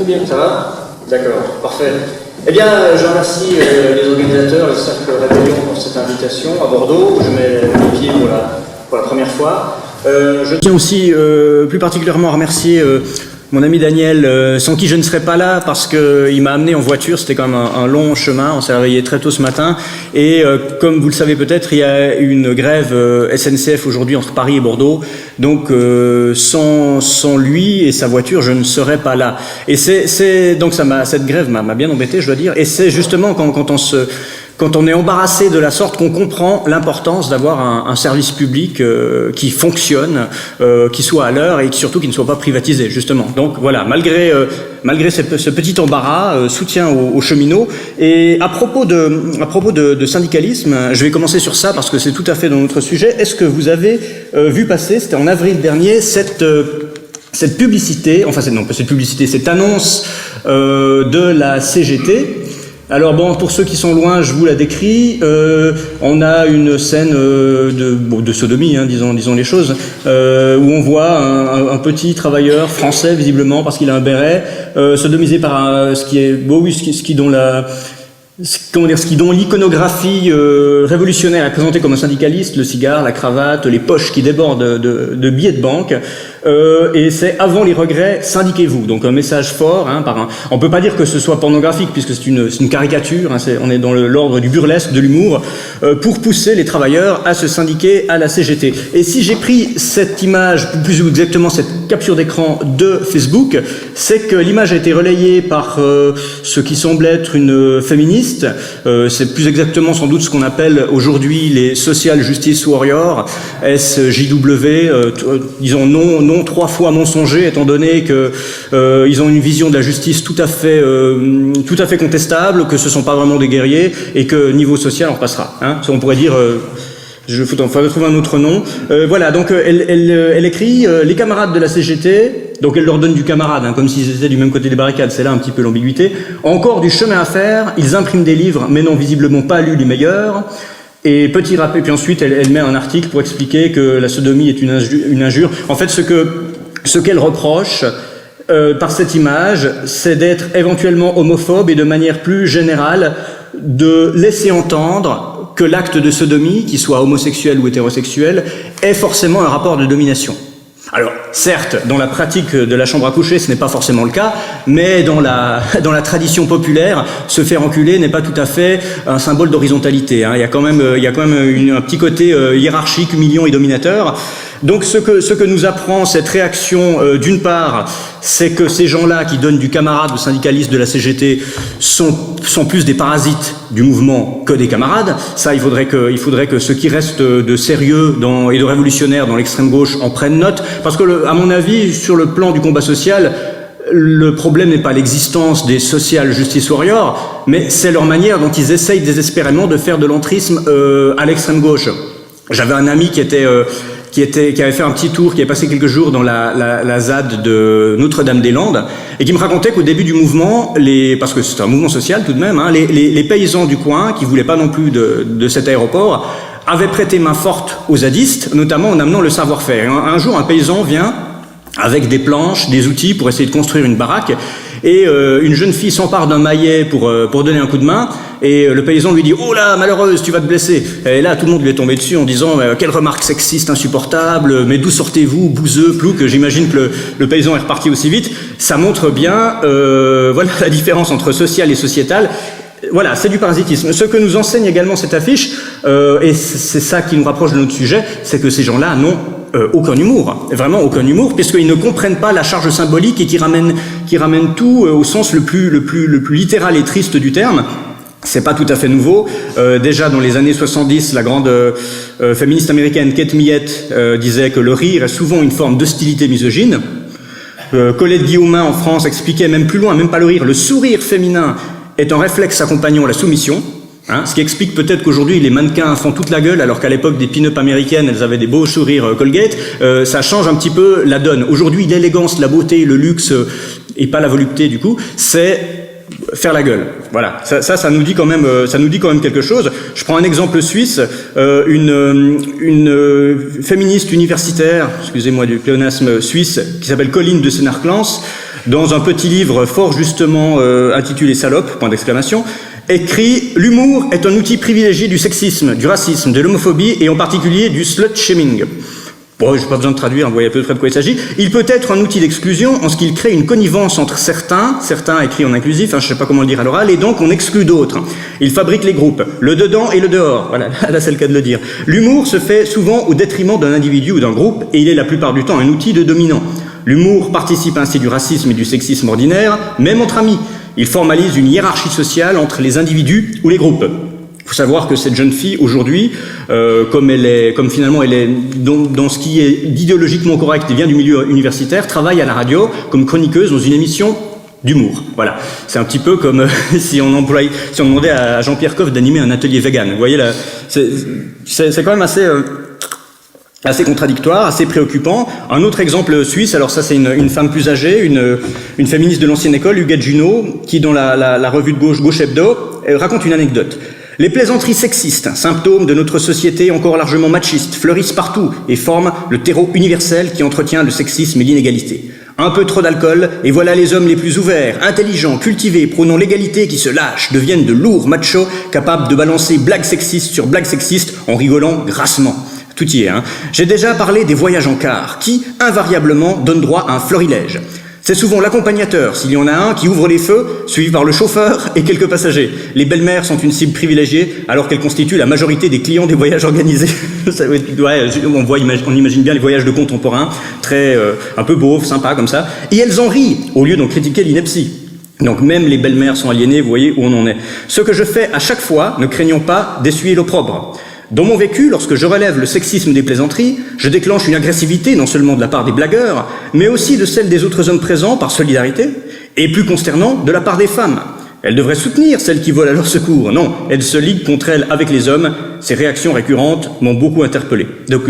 Très bien, ça va? D'accord, parfait. Eh bien, je remercie les organisateurs, le Cercle Rébellion pour cette invitation à Bordeaux. Je mets les pieds pour la première fois. Je tiens aussi plus particulièrement à remercier mon ami Daniel, sans qui je ne serais pas là, parce qu'il m'a amené en voiture. C'était quand même un long chemin. On s'est réveillé très tôt ce matin. Et comme vous le savez peut-être, il y a une grève SNCF aujourd'hui entre Paris et Bordeaux. Donc sans lui et sa voiture, je ne serais pas là. Et donc cette grève m'a bien embêté, je dois dire. Et c'est justement quand on est embarrassé de la sorte qu'on comprend l'importance d'avoir un service public qui fonctionne, qui soit à l'heure et surtout qui ne soit pas privatisé, justement. Donc voilà, malgré ce petit embarras, soutien aux cheminots. Et à propos de syndicalisme, je vais commencer sur ça parce que c'est tout à fait dans notre sujet. Est-ce que vous avez vu passer, c'était en avril dernier, cette publicité, enfin cette annonce de la CGT. Alors bon, pour ceux qui sont loin, je vous la décris. On a une scène de sodomie, hein, disons les choses, où on voit un petit travailleur français, visiblement, parce qu'il a un béret, sodomisé par ce qui dont l'iconographie révolutionnaire est présentée comme un syndicaliste, le cigare, la cravate, les poches qui débordent de billets de banque. Et c'est avant les regrets, syndiquez-vous. Donc un message fort, hein, on peut pas dire que ce soit pornographique puisque c'est une caricature, hein, on est dans l'ordre du burlesque, de l'humour, pour pousser les travailleurs à se syndiquer à la CGT. Et si j'ai pris cette image, plus exactement cette capture d'écran de Facebook, c'est que l'image a été relayée par ce qui semble être une féministe. C'est plus exactement sans doute ce qu'on appelle aujourd'hui les Social Justice Warriors, SJW, disons non 3 fois mensonger, étant donné que ils ont une vision de la justice tout à fait contestable, que ce sont pas vraiment des guerriers et que niveau social on repassera. Hein, on pourrait dire il faudrait trouver un autre nom. Voilà, donc elle écrit les camarades de la CGT, donc elle leur donne du camarade, hein, comme s'ils étaient du même côté des barricades, c'est là un petit peu l'ambiguïté. Encore du chemin à faire, ils impriment des livres, mais n'ont visiblement pas lu les meilleurs. Et petit rappel, puis ensuite elle met un article pour expliquer que la sodomie est une injure. En fait, ce qu'elle reproche par cette image, c'est d'être éventuellement homophobe et de manière plus générale de laisser entendre que l'acte de sodomie, qu'il soit homosexuel ou hétérosexuel, est forcément un rapport de domination. Alors, certes, dans la pratique de la chambre à coucher, ce n'est pas forcément le cas, mais dans la tradition populaire, se faire enculer n'est pas tout à fait un symbole d'horizontalité. Hein. Il y a quand même un petit côté hiérarchique, humiliant et dominateur. Donc, ce que nous apprend cette réaction, d'une part, c'est que ces gens-là qui donnent du camarade aux syndicalistes de la CGT sont plus des parasites du mouvement que des camarades. Ça, il faudrait que ceux qui restent de sérieux et de révolutionnaires dans l'extrême gauche en prennent note, parce que, à mon avis, sur le plan du combat social, le problème n'est pas l'existence des social justice warriors, mais c'est leur manière dont ils essayent désespérément de faire de l'entrisme à l'extrême gauche. J'avais un ami qui avait fait un petit tour, qui avait passé quelques jours dans la ZAD de Notre-Dame-des-Landes, et qui me racontait qu'au début du mouvement, parce que c'est un mouvement social tout de même, hein, les paysans du coin, qui voulaient pas non plus de cet aéroport, avaient prêté main forte aux zadistes, notamment en amenant le savoir-faire. Un jour, un paysan vient avec des planches, des outils pour essayer de construire une baraque, et une jeune fille s'empare d'un maillet pour donner un coup de main, et le paysan lui dit « Oh là, malheureuse, tu vas te blesser !» Et là, tout le monde lui est tombé dessus en disant « Quelle remarque sexiste, insupportable, mais d'où sortez-vous, bouseux, plouc ?» J'imagine que le paysan est reparti aussi vite. Ça montre bien voilà la différence entre social et sociétal. Voilà, c'est du parasitisme. Ce que nous enseigne également cette affiche, et c'est ça qui nous rapproche de notre sujet, c'est que ces gens-là n'ont aucun humour, vraiment aucun humour, puisqu'ils ne comprennent pas la charge symbolique et qui ramènent tout au sens le plus littéral et triste du terme. C'est pas tout à fait nouveau. Déjà dans les années 70, la grande féministe américaine Kate Millett disait que le rire est souvent une forme d'hostilité misogyne. Colette Guillaumin en France expliquait même plus loin, même pas le rire, le sourire féminin est un réflexe accompagnant la soumission. Hein, ce qui explique peut-être qu'aujourd'hui les mannequins font toute la gueule alors qu'à l'époque des pin-up américaines elles avaient des beaux sourires Colgate. Ça change un petit peu la donne. Aujourd'hui l'élégance, la beauté, le luxe et pas la volupté du coup, c'est faire la gueule. Voilà, ça nous dit quand même quelque chose. Je prends un exemple suisse, une féministe universitaire, excusez-moi du pléonasme suisse, qui s'appelle Colline de Senarclans, dans un petit livre fort justement intitulé Salope, point d'exclamation, écrit « L'humour est un outil privilégié du sexisme, du racisme, de l'homophobie et en particulier du slut-shaming ». Bon, j'ai pas besoin de traduire, vous voyez à peu près de quoi il s'agit. Il peut être un outil d'exclusion en ce qu'il crée une connivence entre certains écrits en inclusif, je sais pas comment le dire à l'oral, et donc on exclut d'autres. Il fabrique les groupes, le dedans et le dehors. Voilà, là c'est le cas de le dire. L'humour se fait souvent au détriment d'un individu ou d'un groupe, et il est la plupart du temps un outil de dominant. L'humour participe ainsi du racisme et du sexisme ordinaire, même entre amis. Il formalise une hiérarchie sociale entre les individus ou les groupes. Il faut savoir que cette jeune fille, aujourd'hui, comme finalement elle est dans ce qui est idéologiquement correct et vient du milieu universitaire, travaille à la radio comme chroniqueuse dans une émission d'humour. Voilà. C'est un petit peu comme si on demandait à Jean-Pierre Coff d'animer un atelier vegan. Vous voyez là, c'est quand même assez contradictoire, assez préoccupant. Un autre exemple suisse, alors ça c'est une femme plus âgée, une féministe de l'ancienne école, Huguette Junot, qui dans la revue de Gauche Hebdo raconte une anecdote. Les plaisanteries sexistes, symptômes de notre société encore largement machiste, fleurissent partout et forment le terreau universel qui entretient le sexisme et l'inégalité. Un peu trop d'alcool, et voilà les hommes les plus ouverts, intelligents, cultivés, prônant l'égalité qui se lâchent, deviennent de lourds machos, capables de balancer blagues sexistes sur blagues sexistes en rigolant grassement. Tout y est, hein. J'ai déjà parlé des voyages en car, qui, invariablement, donnent droit à un florilège. C'est souvent l'accompagnateur, s'il y en a un, qui ouvre les feux, suivi par le chauffeur et quelques passagers. Les belles-mères sont une cible privilégiée, alors qu'elles constituent la majorité des clients des voyages organisés. On imagine bien les voyages de contemporains, très, un peu beaufs, sympas comme ça. Et elles en rient, au lieu d'en critiquer l'ineptie. Donc même les belles-mères sont aliénées, vous voyez où on en est. Ce que je fais à chaque fois, ne craignons pas d'essuyer l'opprobre. Dans mon vécu, lorsque je relève le sexisme des plaisanteries, je déclenche une agressivité non seulement de la part des blagueurs, mais aussi de celle des autres hommes présents par solidarité, et plus consternant, de la part des femmes. Elles devraient soutenir celles qui volent à leur secours. Non, elles se liguent contre elles avec les hommes. Ces réactions récurrentes m'ont beaucoup interpellé. Donc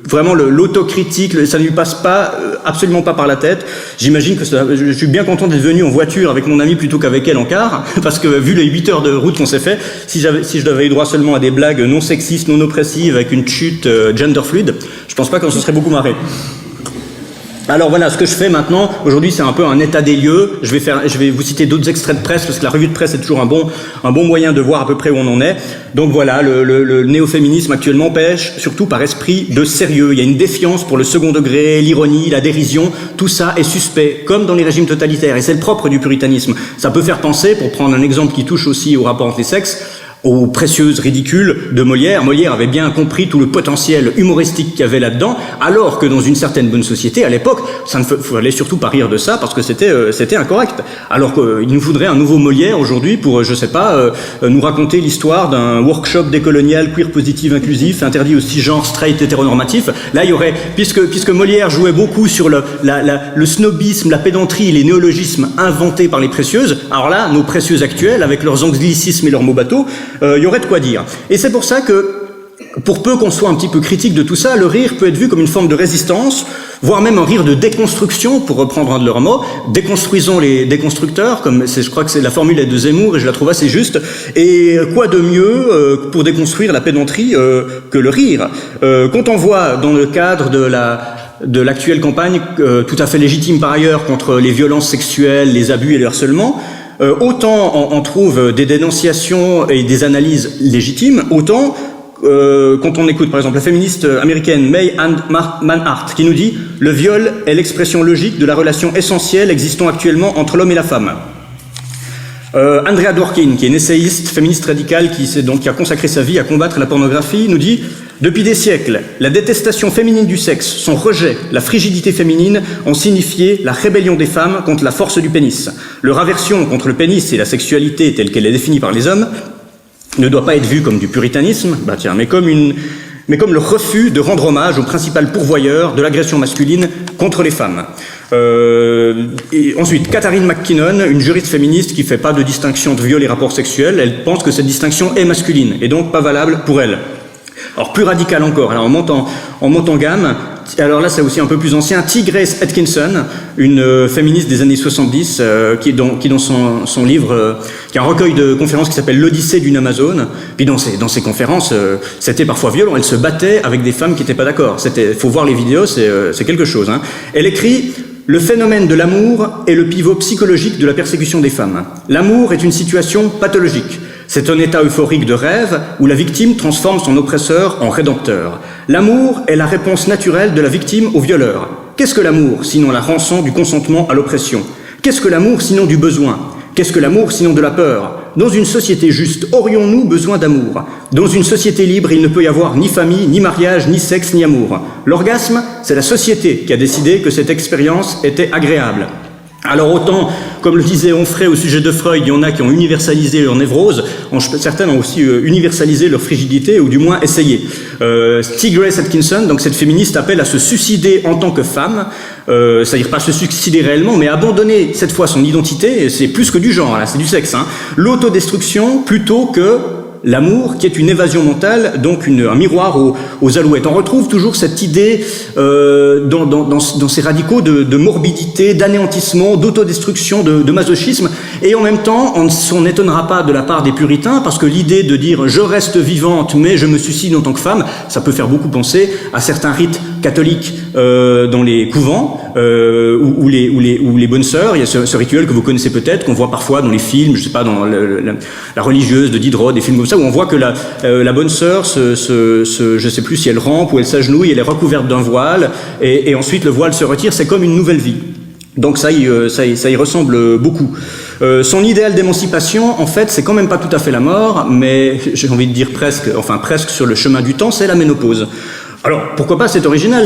vraiment l'autocritique, ça ne lui passe pas, absolument pas par la tête. J'imagine que je suis bien content d'être venu en voiture avec mon ami plutôt qu'avec elle en car, parce que vu les 8 heures de route qu'on s'est fait, si je devais eu droit seulement à des blagues non sexistes, non oppressives, avec une chute gender fluide, je pense pas qu'on se serait beaucoup marré. Alors voilà, ce que je fais maintenant, aujourd'hui c'est un peu un état des lieux, je vais vous citer d'autres extraits de presse, parce que la revue de presse est toujours un bon moyen de voir à peu près où on en est. Donc voilà, le néo-féminisme actuellement pêche surtout par esprit de sérieux. Il y a une défiance pour le second degré, l'ironie, la dérision, tout ça est suspect, comme dans les régimes totalitaires, et c'est le propre du puritanisme. Ça peut faire penser, pour prendre un exemple qui touche aussi au rapport entre les sexes, aux précieuses ridicules de Molière. Molière avait bien compris tout le potentiel humoristique qu'il y avait là-dedans, alors que dans une certaine bonne société, à l'époque, ça ne fallait surtout pas rire de ça, parce que c'était incorrect. Alors qu'il nous faudrait un nouveau Molière aujourd'hui pour, je sais pas, nous raconter l'histoire d'un workshop décolonial, queer positif, inclusif, interdit aux cisgenres, straight, hétéronormatif. Là, il y aurait, puisque Molière jouait beaucoup sur le snobisme, la pédanterie, les néologismes inventés par les précieuses, alors là, nos précieuses actuelles, avec leurs anglicismes et leurs mots bateaux, y aurait de quoi dire. Et c'est pour ça que, pour peu qu'on soit un petit peu critique de tout ça, le rire peut être vu comme une forme de résistance, voire même un rire de déconstruction, pour reprendre un de leurs mots. Déconstruisons les déconstructeurs, je crois que c'est la formule de Zemmour, et je la trouve assez juste. Et quoi de mieux pour déconstruire la pédanterie que le rire. Quand on voit dans le cadre de l'actuelle campagne, tout à fait légitime par ailleurs, contre les violences sexuelles, les abus et le harcèlement, autant on trouve des dénonciations et des analyses légitimes, autant quand on écoute par exemple la féministe américaine May Ann Manhart qui nous dit « Le viol est l'expression logique de la relation essentielle existant actuellement entre l'homme et la femme ». Andrea Dworkin, qui est une essayiste féministe radicale qui a consacré sa vie à combattre la pornographie, nous dit « Depuis des siècles, la détestation féminine du sexe, son rejet, la frigidité féminine ont signifié la rébellion des femmes contre la force du pénis. Leur aversion contre le pénis et la sexualité telle qu'elle est définie par les hommes ne doit pas être vue comme du puritanisme, mais comme le refus de rendre hommage au principal pourvoyeur de l'agression masculine contre les femmes. » Et ensuite, Catherine McKinnon, une juriste féministe qui fait pas de distinction de viol et rapports sexuels, elle pense que cette distinction est masculine et donc pas valable pour elle. Alors plus radical encore, alors on monte en gamme, alors là c'est aussi un peu plus ancien, T. Grace Atkinson, une féministe des années 70, qui dans son livre, qui est un recueil de conférences qui s'appelle L'Odyssée d'une Amazone, puis dans ses conférences, c'était parfois violent, elle se battait avec des femmes qui n'étaient pas d'accord, faut voir les vidéos, c'est quelque chose, hein. Elle écrit: le phénomène de l'amour est le pivot psychologique de la persécution des femmes. L'amour est une situation pathologique. C'est un état euphorique de rêve où la victime transforme son oppresseur en rédempteur. L'amour est la réponse naturelle de la victime au violeur. Qu'est-ce que l'amour, sinon la rançon du consentement à l'oppression? Qu'est-ce que l'amour, sinon du besoin? Qu'est-ce que l'amour, sinon de la peur? Dans une société juste, aurions-nous besoin d'amour? Dans une société libre, il ne peut y avoir ni famille, ni mariage, ni sexe, ni amour. L'orgasme, c'est la société qui a décidé que cette expérience était agréable. Alors autant, comme le disait Onfray au sujet de Freud, il y en a qui ont universalisé leur névrose, certaines ont aussi universalisé leur frigidité, ou du moins essayé. Grace Atkinson, donc cette féministe, appelle à se suicider en tant que femme, c'est-à-dire pas se suicider réellement, mais abandonner cette fois son identité, et c'est plus que du genre, là, c'est du sexe, hein. L'autodestruction plutôt que l'amour, qui est une évasion mentale, donc un miroir aux alouettes. On retrouve toujours cette idée dans ces radicaux de morbidité, d'anéantissement, d'autodestruction, de masochisme, et en même temps, on ne s'en étonnera pas de la part des puritains, parce que l'idée de dire « je reste vivante, mais je me suicide en tant que femme », ça peut faire beaucoup penser à certains rites catholiques dans les couvents, ou les bonnes sœurs. Il y a ce rituel que vous connaissez peut-être, qu'on voit parfois dans les films, je sais pas, dans la religieuse de Diderot, des films comme ça, où on voit que la bonne sœur, je sais plus si elle rampe ou elle s'agenouille, elle est recouverte d'un voile, et ensuite le voile se retire, c'est comme une nouvelle vie. Donc ça y ressemble beaucoup. Son idéal d'émancipation, en fait, c'est quand même pas tout à fait la mort, mais j'ai envie de dire presque sur le chemin du temps, c'est la ménopause. Alors, pourquoi pas, c'est original,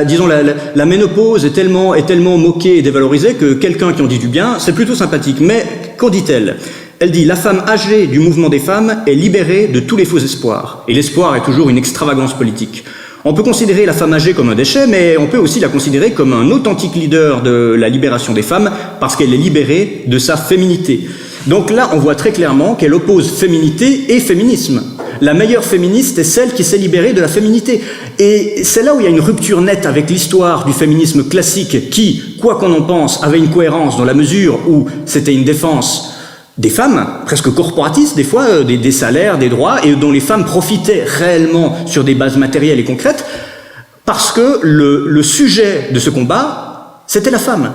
disons, la ménopause est tellement moquée et dévalorisée que quelqu'un qui en dit du bien, c'est plutôt sympathique. Mais, qu'en dit-elle? Elle dit « La femme âgée du mouvement des femmes est libérée de tous les faux espoirs. » Et l'espoir est toujours une extravagance politique. On peut considérer la femme âgée comme un déchet, mais on peut aussi la considérer comme un authentique leader de la libération des femmes, parce qu'elle est libérée de sa féminité. Donc là, on voit très clairement qu'elle oppose féminité et féminisme. La meilleure féministe est celle qui s'est libérée de la féminité. Et c'est là où il y a une rupture nette avec l'histoire du féminisme classique qui, quoi qu'on en pense, avait une cohérence dans la mesure où c'était une défense des femmes, presque corporatistes des fois, des salaires, des droits, et dont les femmes profitaient réellement sur des bases matérielles et concrètes, parce que le sujet de ce combat, c'était la femme.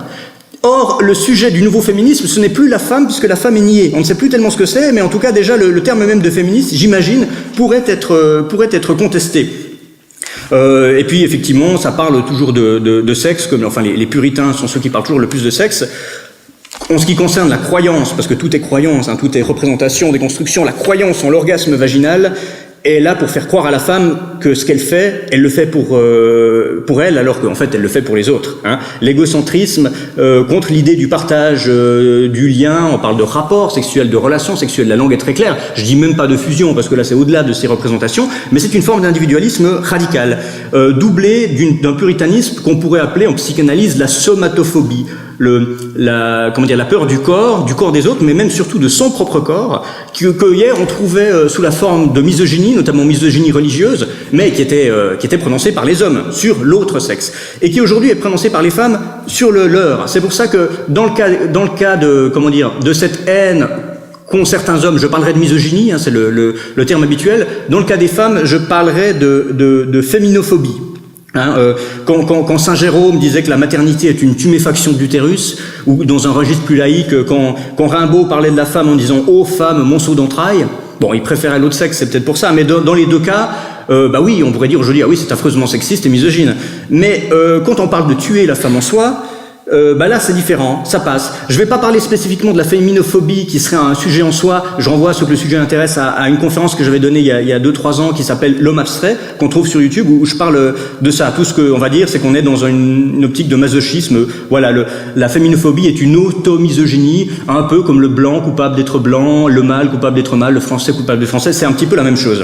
Or, le sujet du nouveau féminisme, ce n'est plus la femme, puisque la femme est niée. On ne sait plus tellement ce que c'est, mais en tout cas, déjà, le terme même de féministe, j'imagine, pourrait être contesté. Et puis, effectivement, ça parle toujours de sexe, comme, enfin, les puritains sont ceux qui parlent toujours le plus de sexe. En ce qui concerne la croyance, parce que tout est croyance, hein, tout est représentation, déconstruction, la croyance en l'orgasme vaginal est là pour faire croire à la femme que ce qu'elle fait, elle le fait pour elle, alors qu'en fait elle le fait pour les autres. Hein. L'égocentrisme contre l'idée du partage du lien, on parle de rapport sexuel, de relations sexuelles, la langue est très claire, je dis même pas de fusion, parce que là c'est au-delà de ces représentations, mais c'est une forme d'individualisme radical, doublé d'un puritanisme qu'on pourrait appeler en psychanalyse la somatophobie. La peur du corps des autres, mais même surtout de son propre corps, que hier on trouvait sous la forme de misogynie, notamment misogynie religieuse, mais qui était prononcée par les hommes sur l'autre sexe, et qui aujourd'hui est prononcée par les femmes sur le leur. C'est pour ça que dans le cas de cette haine qu'ont certains hommes, je parlerai de misogynie, hein, c'est le terme habituel. Dans le cas des femmes, je parlerai de féminophobie. Hein, quand Saint Jérôme disait que la maternité est une tuméfaction de l'utérus, ou dans un registre plus laïque, quand Rimbaud parlait de la femme en disant « Ô femme, monceau d'entrailles », bon, il préférait l'autre sexe, c'est peut-être pour ça, mais dans les deux cas, oui, on pourrait dire aujourd'hui « Ah oui, c'est affreusement sexiste et misogyne ». Mais quand on parle de tuer la femme en soi, là c'est différent, ça passe. Je vais pas parler spécifiquement de la féminophobie qui serait un sujet en soi, je renvoie à ceux que le sujet intéresse à une conférence que j'avais donnée il y a 2-3 ans qui s'appelle L'homme abstrait, qu'on trouve sur YouTube, où je parle de ça. Tout ce qu'on va dire, c'est qu'on est dans une optique de masochisme. Voilà, la féminophobie est une auto-misogynie, un peu comme le blanc coupable d'être blanc, le mâle coupable d'être mâle, le français coupable d'être français, c'est un petit peu la même chose.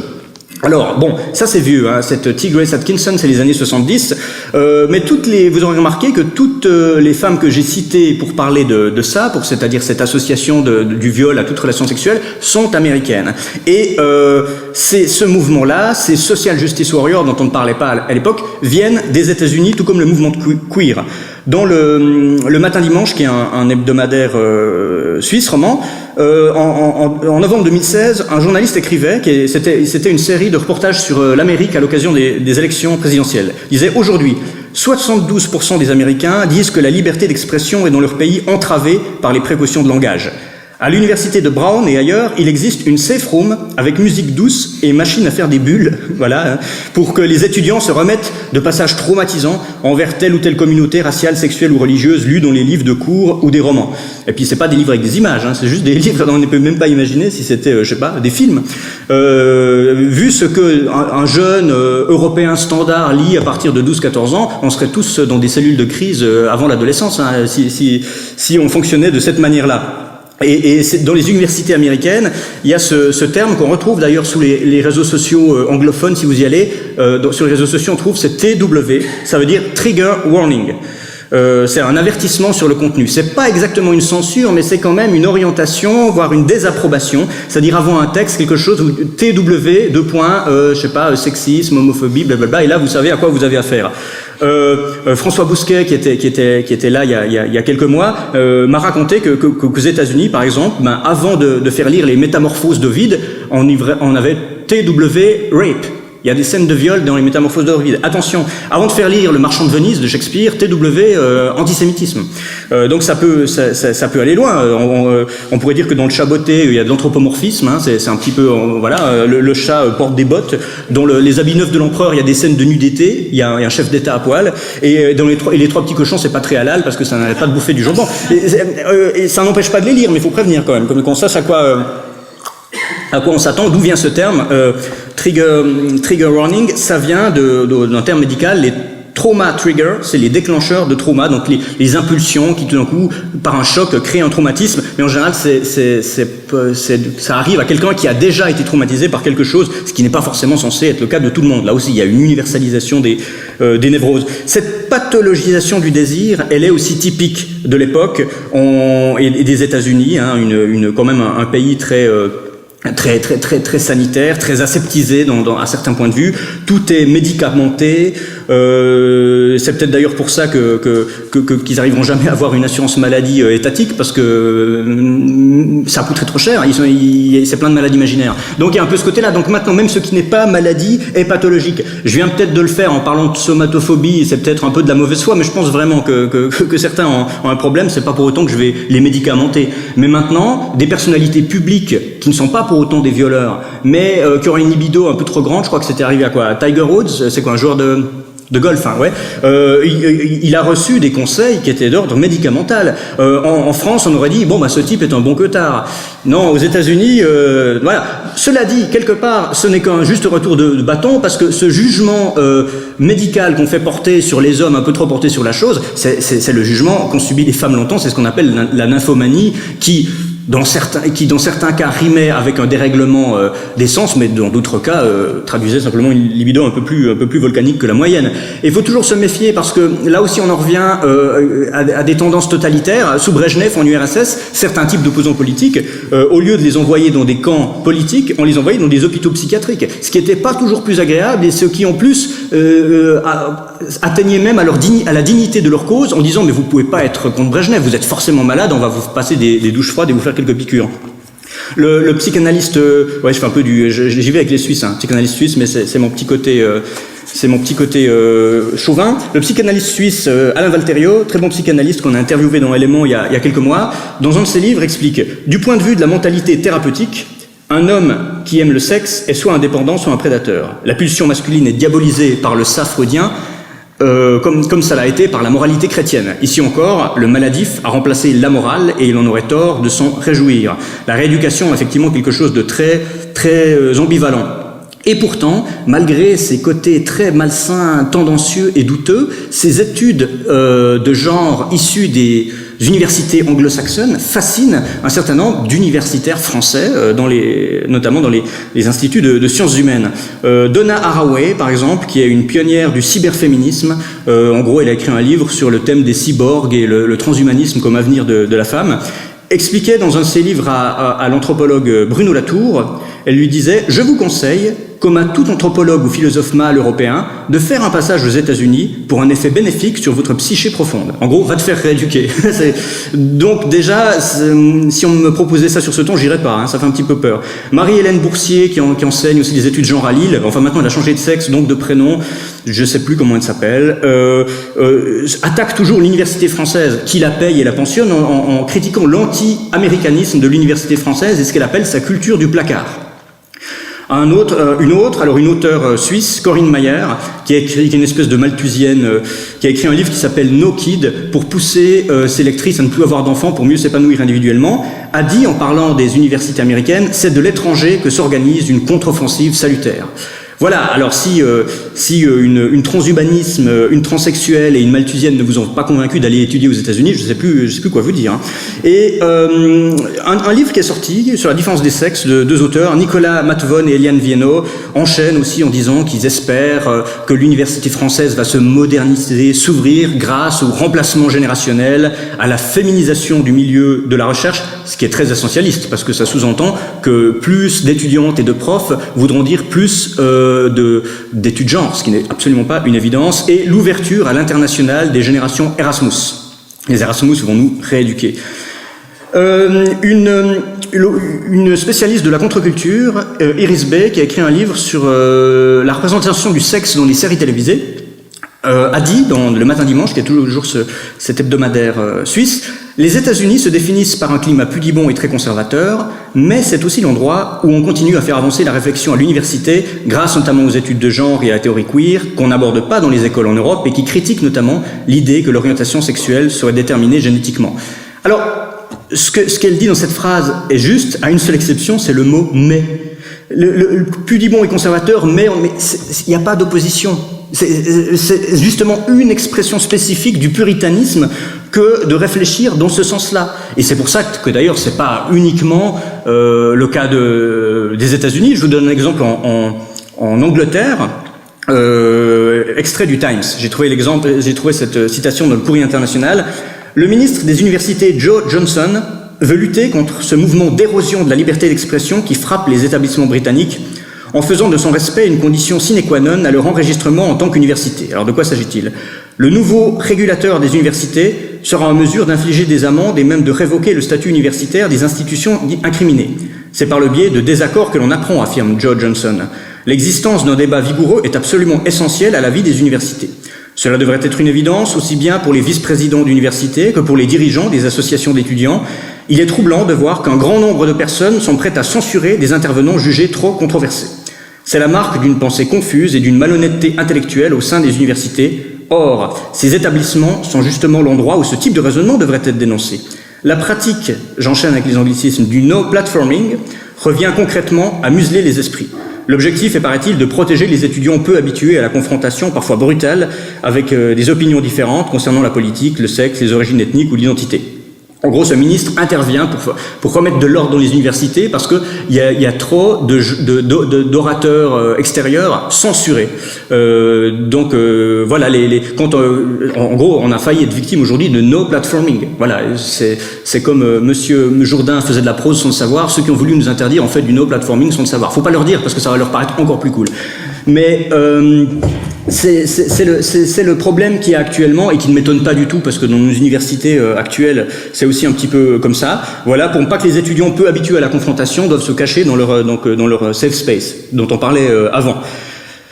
Alors, bon, ça c'est vieux, hein, cette Grace Atkinson, c'est les années 70, mais vous aurez remarqué que toutes les femmes que j'ai citées pour parler de ça, c'est-à-dire cette association du viol à toute relation sexuelle, sont américaines. Et c'est ce mouvement-là, ces social justice warriors dont on ne parlait pas à l'époque, viennent des États-Unis, tout comme le mouvement de queer. Dans le Matin Dimanche, qui est un hebdomadaire suisse roman, en novembre 2016, un journaliste écrivait, c'était une série de reportages sur l'Amérique à l'occasion des élections présidentielles. Il disait « Aujourd'hui, 72% des Américains disent que la liberté d'expression est dans leur pays entravée par les précautions de langage. À l'université de Brown et ailleurs, il existe une safe room avec musique douce et machine à faire des bulles, voilà, pour que les étudiants se remettent de passages traumatisants envers telle ou telle communauté raciale, sexuelle ou religieuse lus dans les livres de cours ou des romans. Et puis c'est pas des livres avec des images, c'est juste des livres dont on ne peut même pas imaginer si c'était, je sais pas, des films. Vu ce que un jeune européen standard lit à partir de 12-14 ans, on serait tous dans des cellules de crise avant l'adolescence, si on fonctionnait de cette manière-là. Et dans les universités américaines, il y a ce terme qu'on retrouve d'ailleurs sous les réseaux sociaux anglophones, si vous y allez. Sur les réseaux sociaux, on trouve ce TW, ça veut dire Trigger Warning. C'est un avertissement sur le contenu. C'est pas exactement une censure, mais c'est quand même une orientation, voire une désapprobation. C'est-à-dire avant un texte, quelque chose où TW, je sais pas, sexisme, homophobie, blablabla, et là vous savez à quoi vous avez affaire. François Bousquet, qui était là il y a quelques mois, m'a raconté qu'aux États-Unis, par exemple, avant de faire lire les Métamorphoses d'Ovide, on avait TW Rape. Il y a des scènes de viol dans les Métamorphoses d'Ovide. Attention, avant de faire lire Le Marchand de Venise de Shakespeare, TW, antisémitisme. Donc ça peut aller loin. On pourrait dire que dans le chat botté, il y a de l'anthropomorphisme. C'est un petit peu, voilà, le chat porte des bottes. Dans les habits neufs de l'empereur, il y a des scènes de nudité. Il y a un chef d'État à poil. Et dans les trois petits cochons, c'est pas très halal parce que ça n'arrête pas de bouffer du jambon. Et ça n'empêche pas de les lire, mais il faut prévenir quand même, comme qu'on sache à quoi on s'attend, d'où vient ce terme. Trigger warning, ça vient d'un terme médical, les trauma trigger, c'est les déclencheurs de trauma, donc les impulsions qui tout d'un coup, par un choc, créent un traumatisme, mais en général ça arrive à quelqu'un qui a déjà été traumatisé par quelque chose, ce qui n'est pas forcément censé être le cas de tout le monde. Là aussi, il y a une universalisation des névroses. Cette pathologisation du désir, elle est aussi typique de l'époque et des États-Unis, quand même un pays très sanitaire, très aseptisé à certains points de vue. Tout est médicamenté. C'est peut-être d'ailleurs pour ça qu'ils arriveront jamais à avoir une assurance maladie étatique, parce que ça coûterait trop cher. C'est plein de maladies imaginaires. Donc il y a un peu ce côté-là. Donc maintenant, même ce qui n'est pas maladie est pathologique. Je viens peut-être de le faire en parlant de somatophobie. C'est peut-être un peu de la mauvaise foi, mais je pense vraiment que certains ont un problème. C'est pas pour autant que je vais les médicamenter. Mais maintenant, des personnalités publiques qui ne sont pas pour autant des violeurs, mais qui auraient une libido un peu trop grande. Je crois que c'était arrivé à quoi? Tiger Woods, c'est quoi, un joueur de golf, ouais. Il a reçu des conseils qui étaient d'ordre médicamental. En France, on aurait dit ce type est un bon queutard. Non, aux États-Unis, voilà. Cela dit, quelque part, ce n'est qu'un juste retour de bâton, parce que ce jugement médical qu'on fait porter sur les hommes, un peu trop porté sur la chose, c'est le jugement qu'ont subi les femmes longtemps. C'est ce qu'on appelle la nymphomanie, qui dans certains cas rimait avec un dérèglement des sens, mais dans d'autres cas traduisait simplement une libido un peu plus volcanique que la moyenne. Et il faut toujours se méfier, parce que là aussi on en revient à des tendances totalitaires. Sous Brejnev en URSS, certains types d'opposants politiques, au lieu de les envoyer dans des camps politiques, on les envoyait dans des hôpitaux psychiatriques, ce qui n'était pas toujours plus agréable, et ce qui en plus atteignait même à la dignité de leur cause, en disant mais vous pouvez pas être contre Brejnev, vous êtes forcément malade, on va vous passer des douches froides et vous faire quelques piqûres. Le psychanalyste, je fais un peu j'y vais avec les Suisses, psychanalyste suisse, mais c'est mon petit côté, chauvin. Le psychanalyste suisse Alain Valterio, très bon psychanalyste qu'on a interviewé dans Éléments il y a quelques mois, dans un de ses livres explique: du point de vue de la mentalité thérapeutique, un homme qui aime le sexe est soit un dépendant, soit un prédateur. La pulsion masculine est diabolisée par le ça freudien, comme ça l'a été par la moralité chrétienne. Ici encore, le maladif a remplacé la morale, et il en aurait tort de s'en réjouir. La rééducation est effectivement quelque chose de très, très ambivalent. Et pourtant, malgré ces côtés très malsains, tendancieux et douteux, ces études de genre issues des universités anglo-saxonnes fascinent un certain nombre d'universitaires français, notamment dans les instituts de sciences humaines. Donna Haraway, par exemple, qui est une pionnière du cyberféminisme, en gros, elle a écrit un livre sur le thème des cyborgs et le transhumanisme comme avenir de la femme, expliquait dans un de ses livres à l'anthropologue Bruno Latour, elle lui disait « Je vous conseille comme à tout anthropologue ou philosophe mâle européen, de faire un passage aux États-Unis pour un effet bénéfique sur votre psyché profonde. En gros, va te faire rééduquer. Donc déjà, si on me proposait ça sur ce ton, j'irais pas, hein, ça fait un petit peu peur. Marie-Hélène Boursier, qui enseigne aussi des études de genre à Lille, enfin maintenant elle a changé de sexe, donc de prénom, je sais plus comment elle s'appelle, attaque toujours l'université française, qui la paye et la pensionne, en critiquant l'anti-américanisme de l'université française et ce qu'elle appelle sa culture du placard. Une auteure suisse, Corinne Mayer, qui est une espèce de malthusienne, qui a écrit un livre qui s'appelle No Kid, pour pousser ses lectrices à ne plus avoir d'enfants pour mieux s'épanouir individuellement, a dit, en parlant des universités américaines, c'est de l'étranger que s'organise une contre-offensive salutaire. Voilà, alors si une transhumanisme, une transsexuelle et une malthusienne ne vous ont pas convaincu d'aller étudier aux États-Unis, je sais plus quoi vous dire. Hein. Et un livre qui est sorti sur la différence des sexes de deux auteurs, Nicolas Matvon et Eliane Viennot, enchaînent aussi en disant qu'ils espèrent que l'université française va se moderniser, s'ouvrir grâce au remplacement générationnel, à la féminisation du milieu de la recherche, ce qui est très essentialiste, parce que ça sous-entend que plus d'étudiantes et de profs voudront dire plus d'études genre, ce qui n'est absolument pas une évidence, et l'ouverture à l'international des générations Erasmus. Les Erasmus vont nous rééduquer. Une spécialiste de la contre-culture, Iris Bay, qui a écrit un livre sur la représentation du sexe dans les séries télévisées, a dit dans Le Matin Dimanche, qui est toujours cet hebdomadaire suisse, les États-Unis se définissent par un climat pudibond et très conservateur, mais c'est aussi l'endroit où on continue à faire avancer la réflexion à l'université, grâce notamment aux études de genre et à la théorie queer, qu'on n'aborde pas dans les écoles en Europe et qui critiquent notamment l'idée que l'orientation sexuelle serait déterminée génétiquement. Alors, ce qu'elle dit dans cette phrase est juste, à une seule exception, c'est le mot « mais ». Le pudibond et conservateur, mais il n'y a pas d'opposition. C'est justement une expression spécifique du puritanisme que de réfléchir dans ce sens-là. Et c'est pour ça que d'ailleurs c'est pas uniquement le cas des États-Unis. Je vous donne un exemple en Angleterre. Extrait du Times. J'ai trouvé cette citation dans le Courrier international. Le ministre des Universités Joe Johnson veut lutter contre ce mouvement d'érosion de la liberté d'expression qui frappe les établissements britanniques en faisant de son respect une condition sine qua non à leur enregistrement en tant qu'université. Alors de quoi s'agit-il ? Le nouveau régulateur des universités sera en mesure d'infliger des amendes et même de révoquer le statut universitaire des institutions incriminées. C'est par le biais de désaccords que l'on apprend, affirme Joe Johnson. L'existence d'un débat vigoureux est absolument essentielle à la vie des universités. Cela devrait être une évidence aussi bien pour les vice-présidents d'université que pour les dirigeants des associations d'étudiants. Il est troublant de voir qu'un grand nombre de personnes sont prêtes à censurer des intervenants jugés trop controversés. C'est la marque d'une pensée confuse et d'une malhonnêteté intellectuelle au sein des universités. Or, ces établissements sont justement l'endroit où ce type de raisonnement devrait être dénoncé. La pratique, j'enchaîne avec les anglicismes, du no-platforming revient concrètement à museler les esprits. L'objectif est, paraît-il, de protéger les étudiants peu habitués à la confrontation, parfois brutale, avec des opinions différentes concernant la politique, le sexe, les origines ethniques ou l'identité. En gros, ce ministre intervient pour remettre de l'ordre dans les universités parce qu'il y a trop d'orateurs extérieurs censurés. Voilà, en gros, on a failli être victime aujourd'hui de no platforming. Voilà, c'est comme Monsieur Jourdain faisait de la prose sans le savoir. Ceux qui ont voulu nous interdire en fait du no platforming sans le savoir. Faut pas leur dire parce que ça va leur paraître encore plus cool. Mais c'est le problème qu'il y a actuellement et qui ne m'étonne pas du tout parce que dans nos universités actuelles, c'est aussi un petit peu comme ça. Voilà, pour pas que les étudiants peu habitués à la confrontation doivent se cacher dans leur safe space dont on parlait avant.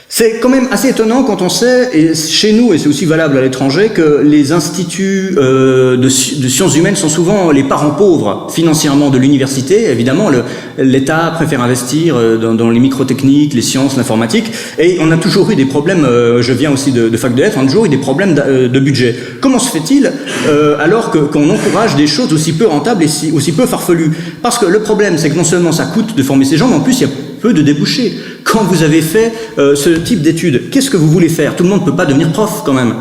C'est quand même assez étonnant quand on sait, et chez nous, et c'est aussi valable à l'étranger, que les instituts de sciences humaines sont souvent les parents pauvres financièrement de l'université. Évidemment, l'État préfère investir dans les microtechniques, les sciences, l'informatique, et on a toujours eu des problèmes, je viens aussi de fac de lettres, on a toujours eu des problèmes de budget. Comment se fait-il alors qu'on encourage des choses aussi peu rentables et aussi peu farfelues? Parce que le problème, c'est que non seulement ça coûte de former ces gens, mais en plus, il y a peu de débouchés. Quand vous avez fait ce type d'études, qu'est-ce que vous voulez faire? Tout le monde ne peut pas devenir prof quand même.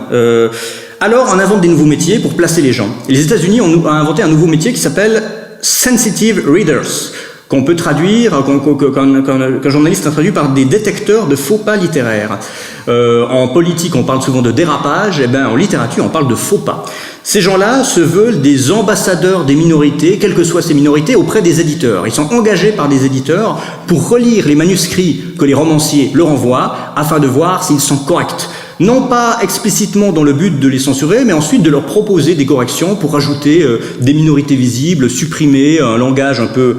Alors on invente des nouveaux métiers pour placer les gens. Et les États-Unis ont inventé un nouveau métier qui s'appelle Sensitive Readers. qu'on peut traduire, qu'un journaliste a traduit par des détecteurs de faux pas littéraires. En politique, on parle souvent de dérapage, et ben en littérature, on parle de faux pas. Ces gens-là se veulent des ambassadeurs des minorités, quelles que soient ces minorités, auprès des éditeurs. Ils sont engagés par des éditeurs pour relire les manuscrits que les romanciers leur envoient, afin de voir s'ils sont corrects. Non pas explicitement dans le but de les censurer, mais ensuite de leur proposer des corrections pour ajouter des minorités visibles, supprimer un langage un peu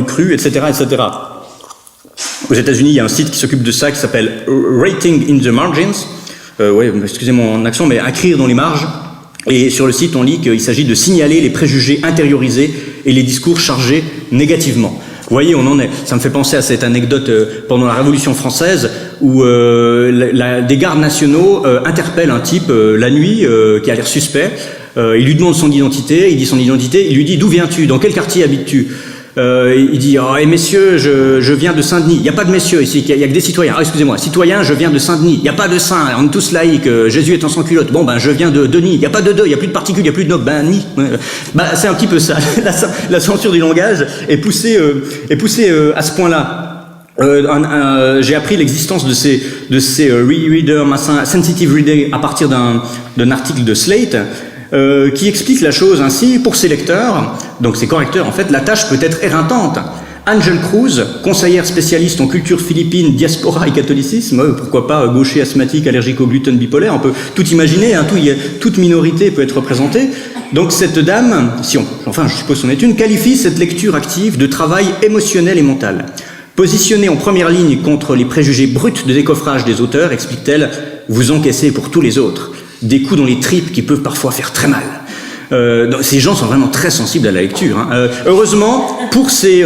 cru, etc., etc. Aux États-Unis, il y a un site qui s'occupe de ça, qui s'appelle Rating in the Margins. Ouais, excusez mon accent, mais écrire dans les marges. Et sur le site, on lit qu'il s'agit de signaler les préjugés intériorisés et les discours chargés négativement. Vous voyez, on en est. Ça me fait penser à cette anecdote pendant la Révolution française où des gardes nationaux interpellent un type la nuit qui a l'air suspect. Il lui demande son identité, il dit son identité, il lui dit « D'où viens-tu ? Dans quel quartier habites-tu » il dit « Oh, messieurs, je viens de Saint-Denis. » Il n'y a pas de messieurs ici, il y a que des citoyens. Ah, excusez-moi, citoyen, je viens de Saint-Denis. Il n'y a pas de saint, on est tous laïcs, Jésus est en sans culotte. Bon, ben, je viens de Denis. Il n'y a pas de deux, il n'y a plus de particules, il n'y a plus de notes. Ben, ni. Ben, c'est un petit peu ça. La censure du langage est poussée à ce point-là. J'ai appris l'existence de ces reader, sensitive reader à partir d'un article de Slate, qui explique la chose ainsi. Pour ces lecteurs, donc ces correcteurs, en fait, la tâche peut être éreintante. Angel Cruz, conseillère spécialiste en culture philippine, diaspora et catholicisme, pourquoi pas gaucher, asthmatique, allergique au gluten, bipolaire, on peut tout imaginer, hein, toute minorité peut être représentée. Donc cette dame, je suppose son étude, qualifie cette lecture active de travail émotionnel et mental. Positionnée en première ligne contre les préjugés bruts de décoffrage des auteurs, explique-t-elle, vous encaissez pour tous les autres des coups dans les tripes qui peuvent parfois faire très mal. Ces gens sont vraiment très sensibles à la lecture. Hein. Heureusement, pour ces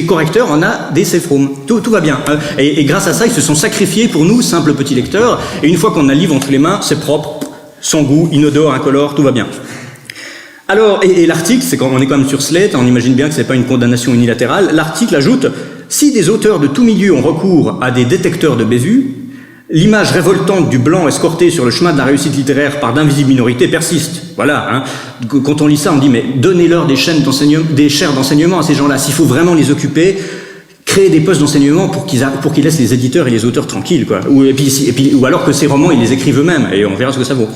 correcteurs, on a des safe rooms. Tout va bien. Et grâce à ça, ils se sont sacrifiés pour nous, simples petits lecteurs. Et une fois qu'on a le livre entre les mains, c'est propre, sans goût, inodore, incolore, tout va bien. Alors, et l'article, on est quand même sur Slate, on imagine bien que c'est pas une condamnation unilatérale. L'article ajoute, si des auteurs de tout milieu ont recours à des détecteurs de bévues, l'image révoltante du blanc escorté sur le chemin de la réussite littéraire par d'invisibles minorités persiste. Voilà. Hein. Quand on lit ça, on dit mais donnez-leur des chaires d'enseignement à ces gens-là. S'il faut vraiment les occuper, créer des postes d'enseignement pour qu'ils laissent les éditeurs et les auteurs tranquilles, quoi. Ou alors que ces romans ils les écrivent eux-mêmes et on verra ce que ça vaut.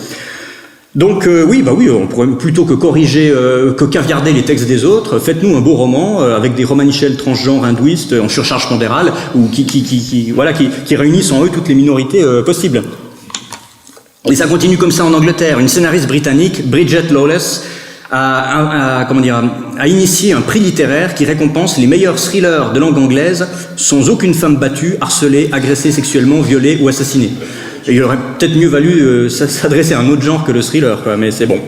Donc oui, on pourrait plutôt que corriger, que caviarder les textes des autres, faites-nous un beau roman avec des romanichels transgenres hindouistes en surcharge pondérale ou qui réunissent en eux toutes les minorités possibles. Et ça continue comme ça en Angleterre. Une scénariste britannique, Bridget Lawless, a initié un prix littéraire qui récompense les meilleurs thrillers de langue anglaise sans aucune femme battue, harcelée, agressée sexuellement, violée ou assassinée. Et il aurait peut-être mieux valu s'adresser à un autre genre que le thriller, quoi, mais c'est bon.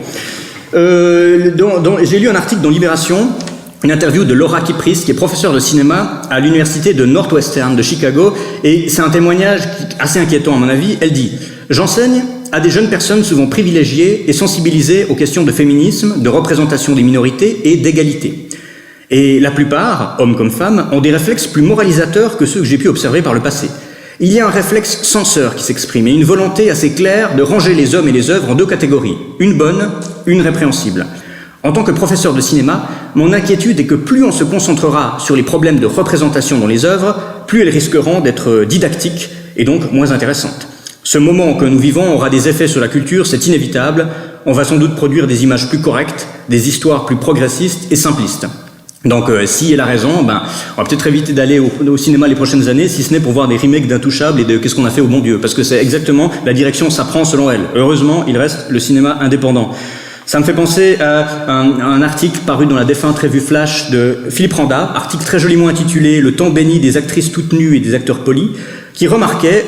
J'ai lu un article dans Libération, une interview de Laura Kypris, qui est professeure de cinéma à l'université de Northwestern de Chicago, et c'est un témoignage assez inquiétant à mon avis. Elle dit « J'enseigne à des jeunes personnes souvent privilégiées et sensibilisées aux questions de féminisme, de représentation des minorités et d'égalité. Et la plupart, hommes comme femmes, ont des réflexes plus moralisateurs que ceux que j'ai pu observer par le passé. Il y a un réflexe censeur qui s'exprime et une volonté assez claire de ranger les hommes et les œuvres en deux catégories, une bonne, une répréhensible. En tant que professeur de cinéma, mon inquiétude est que plus on se concentrera sur les problèmes de représentation dans les œuvres, plus elles risqueront d'être didactiques et donc moins intéressantes. Ce moment que nous vivons aura des effets sur la culture, c'est inévitable. On va sans doute produire des images plus correctes, des histoires plus progressistes et simplistes. Donc, si elle a raison, on va peut-être éviter d'aller au cinéma les prochaines années, si ce n'est pour voir des remakes d'Intouchables et de Qu'est-ce qu'on a fait au bon Dieu, parce que c'est exactement la direction ça prend selon elle. Heureusement, il reste le cinéma indépendant. Ça me fait penser à un article paru dans la défunte revue Flash de Philippe Randa, article très joliment intitulé « Le temps béni des actrices toutes nues et des acteurs polis », qui remarquait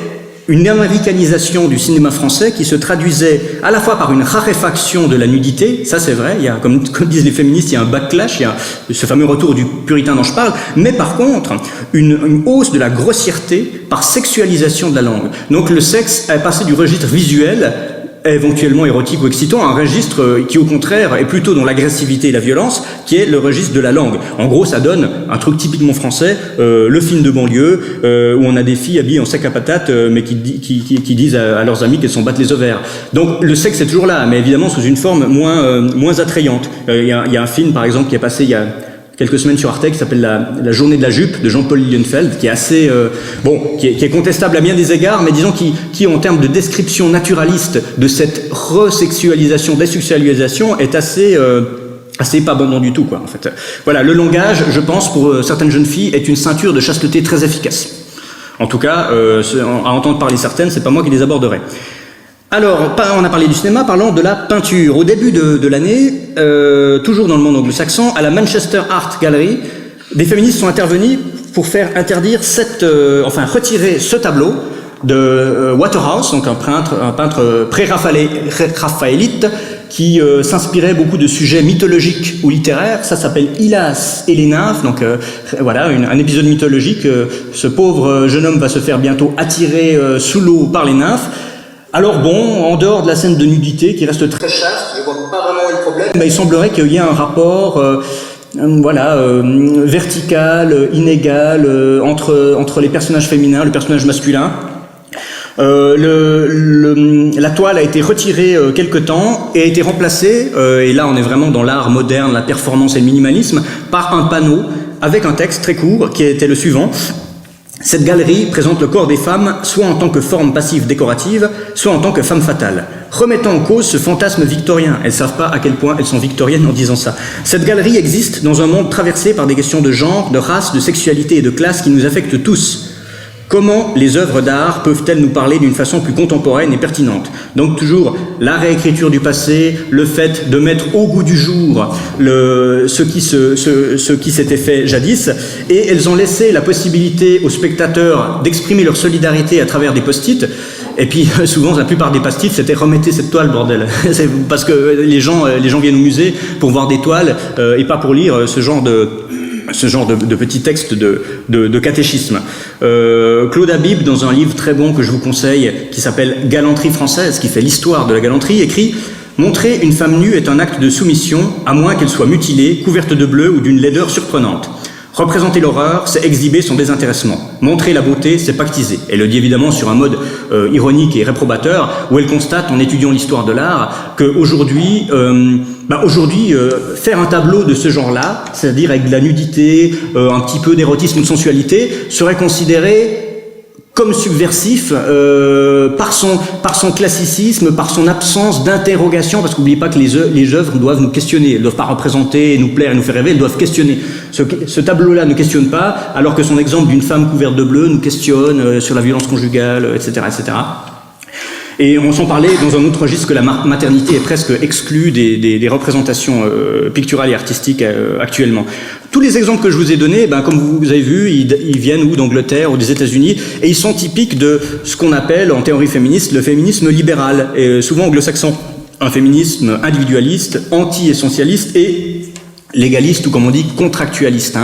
une américanisation du cinéma français qui se traduisait à la fois par une raréfaction de la nudité, ça c'est vrai, il y a, comme disent les féministes, il y a un backlash, il y a ce fameux retour du puritain dont je parle, mais par contre, une hausse de la grossièreté par sexualisation de la langue. Donc le sexe est passé du registre visuel, éventuellement érotique ou excitant, un registre qui au contraire est plutôt dans l'agressivité et la violence, qui est le registre de la langue. En gros, ça donne un truc typiquement français, le film de banlieue, où on a des filles habillées en sac à patates, mais qui disent à leurs amis qu'elles s'en battent les ovaires. Donc le sexe est toujours là, mais évidemment sous une forme moins attrayante. Il y a un film par exemple qui est passé il y a quelques semaines sur Arte, qui s'appelle la journée de la jupe de Jean-Paul Lilienfeld, qui est assez qui est contestable à bien des égards, mais disons qui en termes de description naturaliste de cette resexualisation, désexualisation, est assez pas bon du tout, quoi, en fait. Voilà, le langage, je pense, pour certaines jeunes filles, est une ceinture de chasteté très efficace. En tout cas, à entendre parler certaines, c'est pas moi qui les aborderai. Alors, on a parlé du cinéma, parlons de la peinture. Au début de l'année, toujours dans le monde anglo-saxon, à la Manchester Art Gallery, des féministes sont intervenues pour faire interdire retirer ce tableau de Waterhouse, donc un peintre pré-raphaélite, qui s'inspirait beaucoup de sujets mythologiques ou littéraires. Ça s'appelle Hylas et les nymphes. Donc voilà, un épisode mythologique. Ce pauvre jeune homme va se faire bientôt attirer sous l'eau par les nymphes. Alors bon, en dehors de la scène de nudité qui reste très chaste, je vois pas vraiment le problème, mais il semblerait qu'il y ait un rapport vertical, inégal entre les personnages féminins, le personnage masculin. La toile a été retirée quelque temps et a été remplacée, et là on est vraiment dans l'art moderne, la performance et le minimalisme, par un panneau avec un texte très court qui était le suivant. Cette galerie présente le corps des femmes soit en tant que forme passive décorative, soit en tant que femme fatale, remettant en cause ce fantasme victorien. Elles ne savent pas à quel point elles sont victoriennes en disant ça. Cette galerie existe dans un monde traversé par des questions de genre, de race, de sexualité et de classe qui nous affectent tous. Comment les œuvres d'art peuvent-elles nous parler d'une façon plus contemporaine et pertinente? Donc toujours la réécriture du passé, le fait de mettre au goût du jour ce qui s'était fait jadis, et elles ont laissé la possibilité aux spectateurs d'exprimer leur solidarité à travers des post-it. Et puis souvent, la plupart des post-it, c'était remettez cette toile, bordel. C'est parce que les gens viennent au musée pour voir des toiles et pas pour lire ce genre de petits textes de catéchisme. Claude Habib, dans un livre très bon que je vous conseille, qui s'appelle Galanterie française, qui fait l'histoire de la galanterie, écrit « Montrer une femme nue est un acte de soumission, à moins qu'elle soit mutilée, couverte de bleu ou d'une laideur surprenante. Représenter l'horreur, c'est exhiber son désintéressement. Montrer la beauté, c'est pactiser. » Elle le dit évidemment sur un mode ironique et réprobateur, où elle constate, en étudiant l'histoire de l'art, qu'aujourd'hui, faire un tableau de ce genre-là, c'est-à-dire avec de la nudité, un petit peu d'érotisme ou de sensualité, serait considéré comme subversif par son classicisme, par son absence d'interrogation, parce qu'oubliez pas que les œuvres doivent nous questionner, elles ne doivent pas représenter, nous plaire et nous faire rêver, elles doivent questionner. Ce tableau-là ne questionne pas, alors que son exemple d'une femme couverte de bleu nous questionne sur la violence conjugale, etc., etc. Et on s'en parlait dans un autre registre que la maternité est presque exclue des représentations picturales et artistiques actuellement. Tous les exemples que je vous ai donnés, comme vous avez vu, ils viennent d'Angleterre ou des États-Unis, et ils sont typiques de ce qu'on appelle en théorie féministe le féminisme libéral, et souvent anglo-saxon. Un féminisme individualiste, anti-essentialiste et légaliste, ou comme on dit, contractualiste.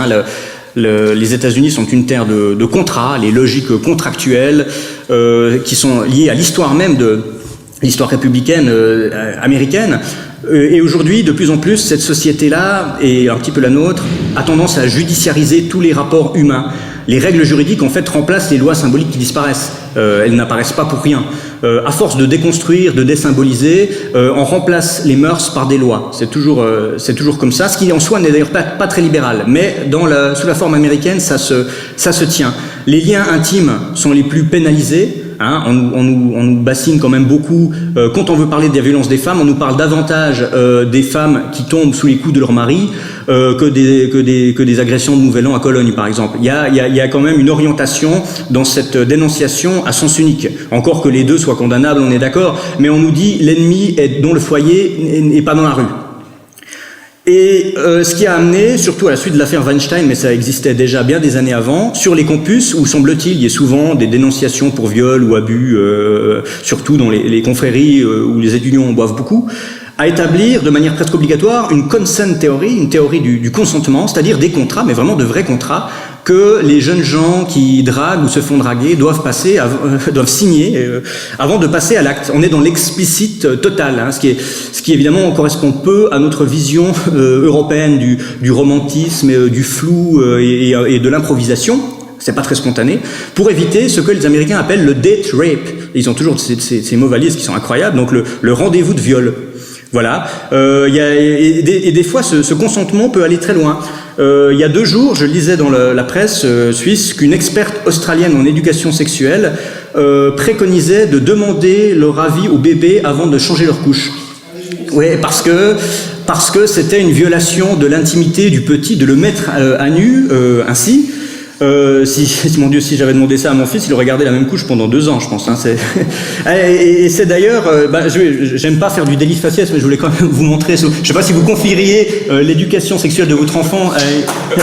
Les États-Unis sont une terre de contrats, les logiques contractuelles qui sont liées à l'histoire même de l'histoire républicaine américaine. Et aujourd'hui, de plus en plus, cette société-là, et un petit peu la nôtre, a tendance à judiciariser tous les rapports humains. Les règles juridiques, en fait, remplacent les lois symboliques qui disparaissent. Elles n'apparaissent pas pour rien. À force de déconstruire, de désymboliser, on remplace les mœurs par des lois. C'est toujours comme ça. Ce qui, en soi, n'est d'ailleurs pas très libéral. Mais sous la forme américaine, ça se tient. Les liens intimes sont les plus pénalisés. On nous bassine quand même beaucoup. Quand on veut parler des violences des femmes, on nous parle davantage des femmes qui tombent sous les coups de leur mari que des agressions de Nouvel An à Cologne, par exemple. Il y a quand même une orientation dans cette dénonciation à sens unique. Encore que les deux soient condamnables, on est d'accord, mais on nous dit l'ennemi est dans le foyer et pas dans la rue. Et ce qui a amené, surtout à la suite de l'affaire Weinstein, mais ça existait déjà bien des années avant, sur les campus, où semble-t-il, il y a souvent des dénonciations pour viol ou abus, surtout dans les confréries où les étudiants en boivent beaucoup, à établir de manière presque obligatoire une consent theory, une théorie du consentement, c'est-à-dire des contrats, mais vraiment de vrais contrats, que les jeunes gens qui draguent ou se font draguer doivent signer avant de passer à l'acte. On est dans l'explicite total, ce qui évidemment correspond peu à notre vision européenne du romantisme, du flou et de l'improvisation. C'est pas très spontané, pour éviter ce que les Américains appellent le date rape. Ils ont toujours ces mots valises qui sont incroyables, donc le rendez-vous de viol. Voilà. Et des fois, ce consentement peut aller très loin. Il y a 2 jours, je lisais dans la presse suisse qu'une experte australienne en éducation sexuelle préconisait de demander leur avis aux bébés avant de changer leur couche. Oui, parce que c'était une violation de l'intimité du petit de le mettre à nu ainsi. Mon Dieu, si j'avais demandé ça à mon fils, il aurait gardé la même couche pendant 2 ans, je pense. Hein, et c'est d'ailleurs, j'aime pas faire du délit de faciès, mais je voulais quand même vous montrer. Je sais pas si vous confieriez l'éducation sexuelle de votre enfant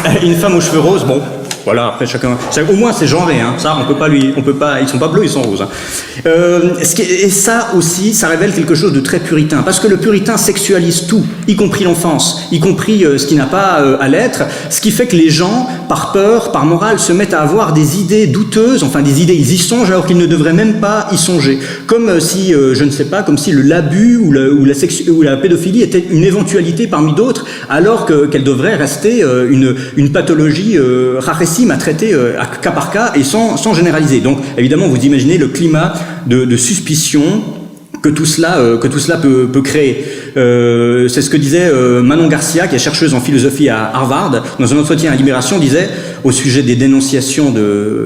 à une femme aux cheveux roses. Bon, voilà. Après chacun, au moins c'est genré. Hein, ça, on peut pas. Ils sont pas bleus, ils sont roses. Hein. Et ça aussi, ça révèle quelque chose de très puritain, parce que le puritain sexualise tout, y compris l'enfance, y compris ce qui n'a pas à l'être, ce qui fait que les gens, par peur, par morale, se mettent à avoir des idées douteuses, enfin des idées, ils y songent alors qu'ils ne devraient même pas y songer. Comme si, je ne sais pas, comme si l'abus ou la pédophilie était une éventualité parmi d'autres, alors qu'elle devrait rester une pathologie rarissime à traiter à cas par cas et sans généraliser. Donc, évidemment, vous imaginez le climat de suspicion que tout cela peut créer. C'est ce que disait Manon Garcia, qui est chercheuse en philosophie à Harvard, dans un entretien à Libération, disait au sujet des dénonciations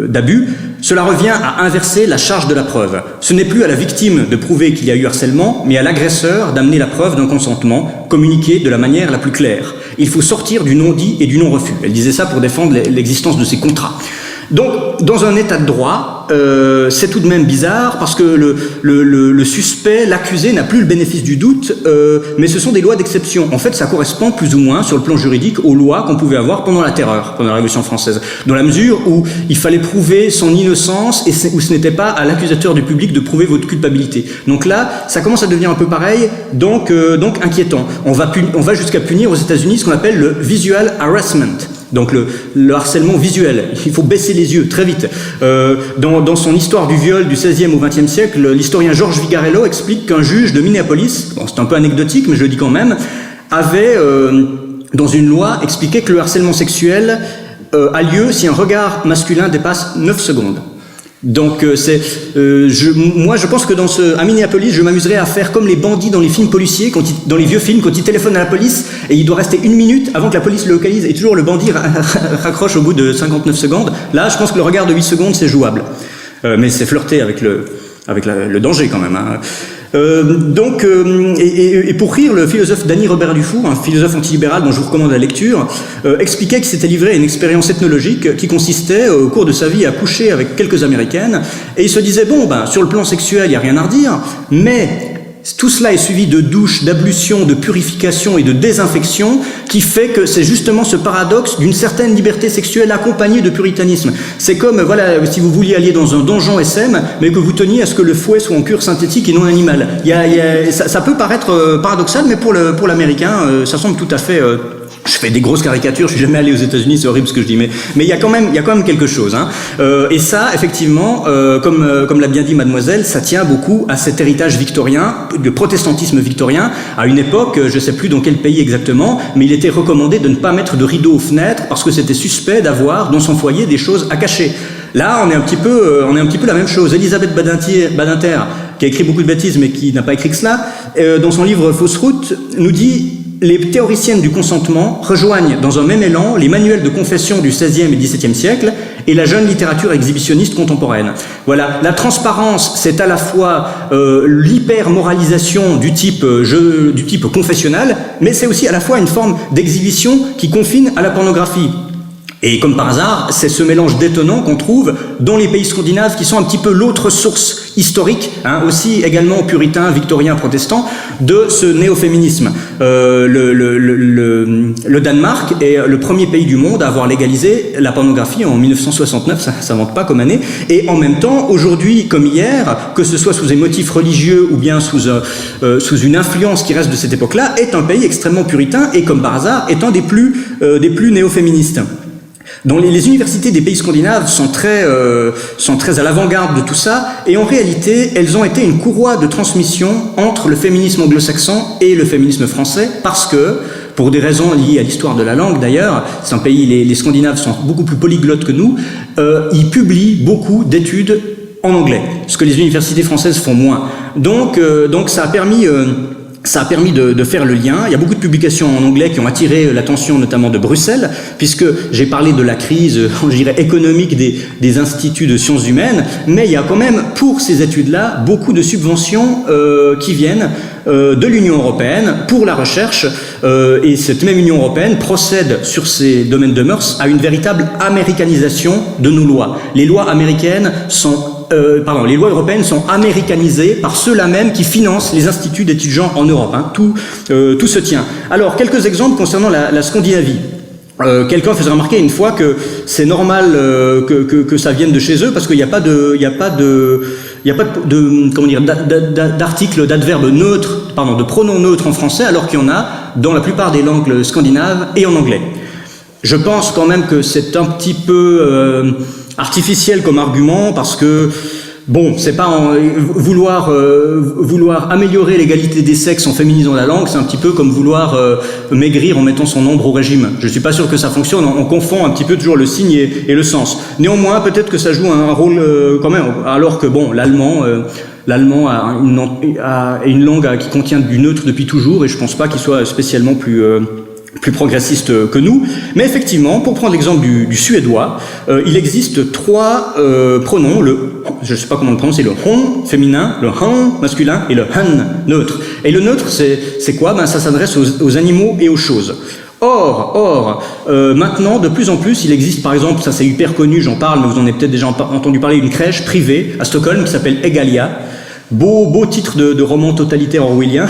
d'abus: cela revient à inverser la charge de la preuve. Ce n'est plus à la victime de prouver qu'il y a eu harcèlement, mais à l'agresseur d'amener la preuve d'un consentement, communiqué de la manière la plus claire. Il faut sortir du non-dit et du non-refus. Elle disait ça pour défendre l'existence de ces contrats. Donc, dans un état de droit, c'est tout de même bizarre, parce que le suspect, l'accusé, n'a plus le bénéfice du doute, mais ce sont des lois d'exception. En fait, ça correspond plus ou moins, sur le plan juridique, aux lois qu'on pouvait avoir pendant la Terreur, pendant la Révolution française, dans la mesure où il fallait prouver son innocence et où ce n'était pas à l'accusateur du public de prouver votre culpabilité. Donc là, ça commence à devenir un peu pareil, donc inquiétant. On va jusqu'à punir aux États-Unis ce qu'on appelle le visual harassment. Donc le harcèlement visuel, il faut baisser les yeux très vite. Dans son histoire du viol du XVIe au XXe siècle, l'historien George Vigarello explique qu'un juge de Minneapolis, bon, c'est un peu anecdotique mais je le dis quand même, avait dans une loi expliqué que le harcèlement sexuel a lieu si un regard masculin dépasse 9 secondes. Donc moi je pense que à Minneapolis, je m'amuserais à faire comme les bandits dans les films policiers, dans les vieux films, quand ils téléphonent à la police et il doit rester 1 minute avant que la police le localise et toujours le bandit raccroche au bout de 59 secondes. Là, je pense que le regard de 8 secondes c'est jouable, mais c'est flirter avec le danger quand même. Hein. Et pour rire, le philosophe Danny Robert Dufour, un philosophe antilibéral dont je vous recommande la lecture, expliquait qu'il s'était livré à une expérience ethnologique qui consistait au cours de sa vie à coucher avec quelques Américaines, et il se disait sur le plan sexuel il n'y a rien à redire, mais tout cela est suivi de douches, d'ablutions, de purification et de désinfection qui fait que c'est justement ce paradoxe d'une certaine liberté sexuelle accompagnée de puritanisme. C'est comme, si vous vouliez aller dans un donjon SM, mais que vous teniez à ce que le fouet soit en cuir synthétique et non animal. Ça peut paraître paradoxal, mais pour l'Américain, ça semble tout à fait... je fais des grosses caricatures, je suis jamais allé aux États-Unis, c'est horrible ce que je dis, mais il y a quand même quelque chose. Hein. Et ça, effectivement, comme l'a bien dit Mademoiselle, ça tient beaucoup à cet héritage victorien, de protestantisme victorien. À une époque, je sais plus dans quel pays exactement, mais il était recommandé de ne pas mettre de rideaux aux fenêtres parce que c'était suspect d'avoir dans son foyer des choses à cacher. Là, on est un petit peu la même chose. Elisabeth Badinter, qui a écrit beaucoup de bêtises, mais qui n'a pas écrit que cela, dans son livre Fausse route, nous dit: les théoriciennes du consentement rejoignent dans un même élan les manuels de confession du XVIe et XVIIe siècle et la jeune littérature exhibitionniste contemporaine. Voilà, la transparence, c'est à la fois l'hyper-moralisation du type confessionnal, mais c'est aussi à la fois une forme d'exhibition qui confine à la pornographie. Et comme par hasard, c'est ce mélange détonnant qu'on trouve dans les pays scandinaves qui sont un petit peu l'autre source historique, aussi également puritain, victorien, protestant, de ce néo-féminisme. Le Danemark est le premier pays du monde à avoir légalisé la pornographie en 1969, ça s'invente pas comme année, et en même temps, aujourd'hui comme hier, que ce soit sous des motifs religieux ou bien sous une influence qui reste de cette époque-là, est un pays extrêmement puritain et comme par hasard est un des plus néo-féministes. Donc les universités des pays scandinaves sont très à l'avant-garde de tout ça, et en réalité, elles ont été une courroie de transmission entre le féminisme anglo-saxon et le féminisme français, parce que, pour des raisons liées à l'histoire de la langue d'ailleurs, c'est un pays, les Scandinaves sont beaucoup plus polyglottes que nous, ils publient beaucoup d'études en anglais, ce que les universités françaises font moins. Donc ça a permis ça a permis de faire le lien. Il y a beaucoup de publications en anglais qui ont attiré l'attention notamment de Bruxelles, puisque j'ai parlé de la crise, je dirais, économique des instituts de sciences humaines, mais il y a quand même, pour ces études-là, beaucoup de subventions qui viennent de l'Union européenne pour la recherche, et cette même Union européenne procède sur ces domaines de mœurs à une véritable américanisation de nos lois. Les lois américaines les lois européennes sont américanisées par ceux-là même qui financent les instituts d'étudiants en Europe. Tout se tient. Alors, quelques exemples concernant la Scandinavie. Quelqu'un faisait remarquer une fois que c'est normal que ça vienne de chez eux parce qu'il n'y a pas d'article, d'adverbe neutre, de pronom neutre en français, alors qu'il y en a dans la plupart des langues scandinaves et en anglais. Je pense quand même que c'est un petit peu artificiel comme argument parce que c'est pas vouloir améliorer l'égalité des sexes en féminisant la langue, c'est un petit peu comme vouloir maigrir en mettant son nombre au régime. Je suis pas sûr que ça fonctionne, on confond un petit peu toujours le signe et le sens. Néanmoins, peut-être que ça joue un rôle quand même, alors que l'allemand a une langue qui contient du neutre depuis toujours et je pense pas qu'il soit spécialement plus progressiste que nous, mais effectivement, pour prendre l'exemple du suédois, il existe 3 pronoms, je ne sais pas comment le prononcer, le hon féminin, le han masculin et le han neutre. Et le neutre, c'est quoi ? Ça s'adresse aux animaux et aux choses. Or, maintenant, de plus en plus, il existe, par exemple, ça c'est hyper connu, j'en parle, mais vous en avez peut-être déjà entendu parler, une crèche privée à Stockholm qui s'appelle Egalia. Beau titre de roman totalitaire orwellien